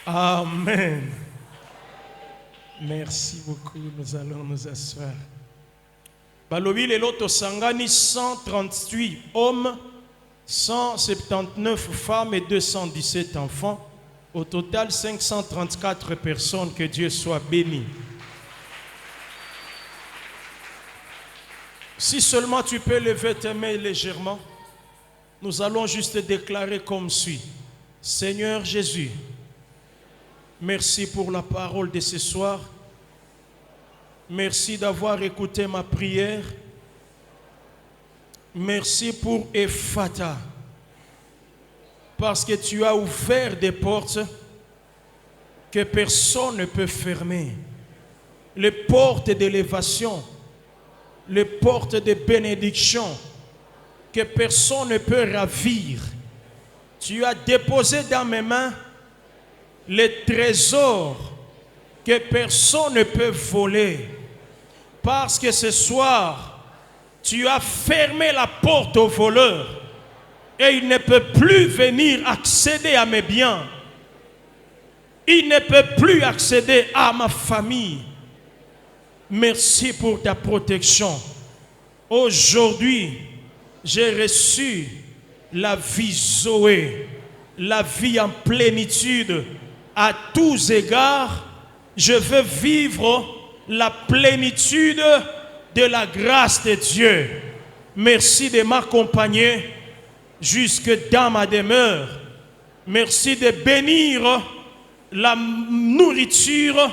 Amen. Merci beaucoup. Nous allons nous asseoir. Balobi Leloto Sangani, 138 hommes, 179 femmes et 217 enfants. Au total, 534 personnes. Que Dieu soit béni. Si seulement tu peux lever tes mains légèrement, nous allons juste déclarer comme suit. Seigneur Jésus, merci pour la parole de ce soir. Merci d'avoir écouté ma prière. Merci pour Ephata. Parce que tu as ouvert des portes que personne ne peut fermer. Les portes d'élévation, les portes de bénédiction que personne ne peut ravir. Tu as déposé dans mes mains les trésors que personne ne peut voler. Parce que ce soir, tu as fermé la porte aux voleurs et il ne peut plus venir accéder à mes biens. Il ne peut plus accéder à ma famille. Merci pour ta protection. Aujourd'hui, j'ai reçu la vie Zoé, la vie en plénitude. À tous égards, je veux vivre la plénitude de la grâce de Dieu. Merci de m'accompagner jusque dans ma demeure. Merci de bénir la nourriture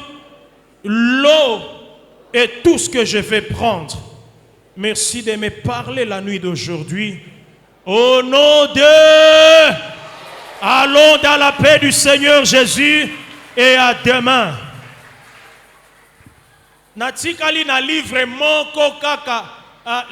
l'eau est tout ce que je vais prendre. Merci de me parler la nuit d'aujourd'hui. Au nom de... Allons dans la paix du Seigneur Jésus et à demain. Natikali na livre moko kaka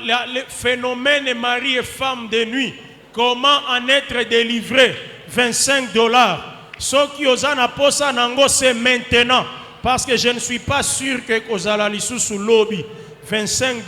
le phénomène mari et femme de nuit. Comment en être délivré? $25. Ce qui osana posa nango c'est maintenant. Parce que je ne suis pas sûr que Kozala Lissou sous lobby. $25.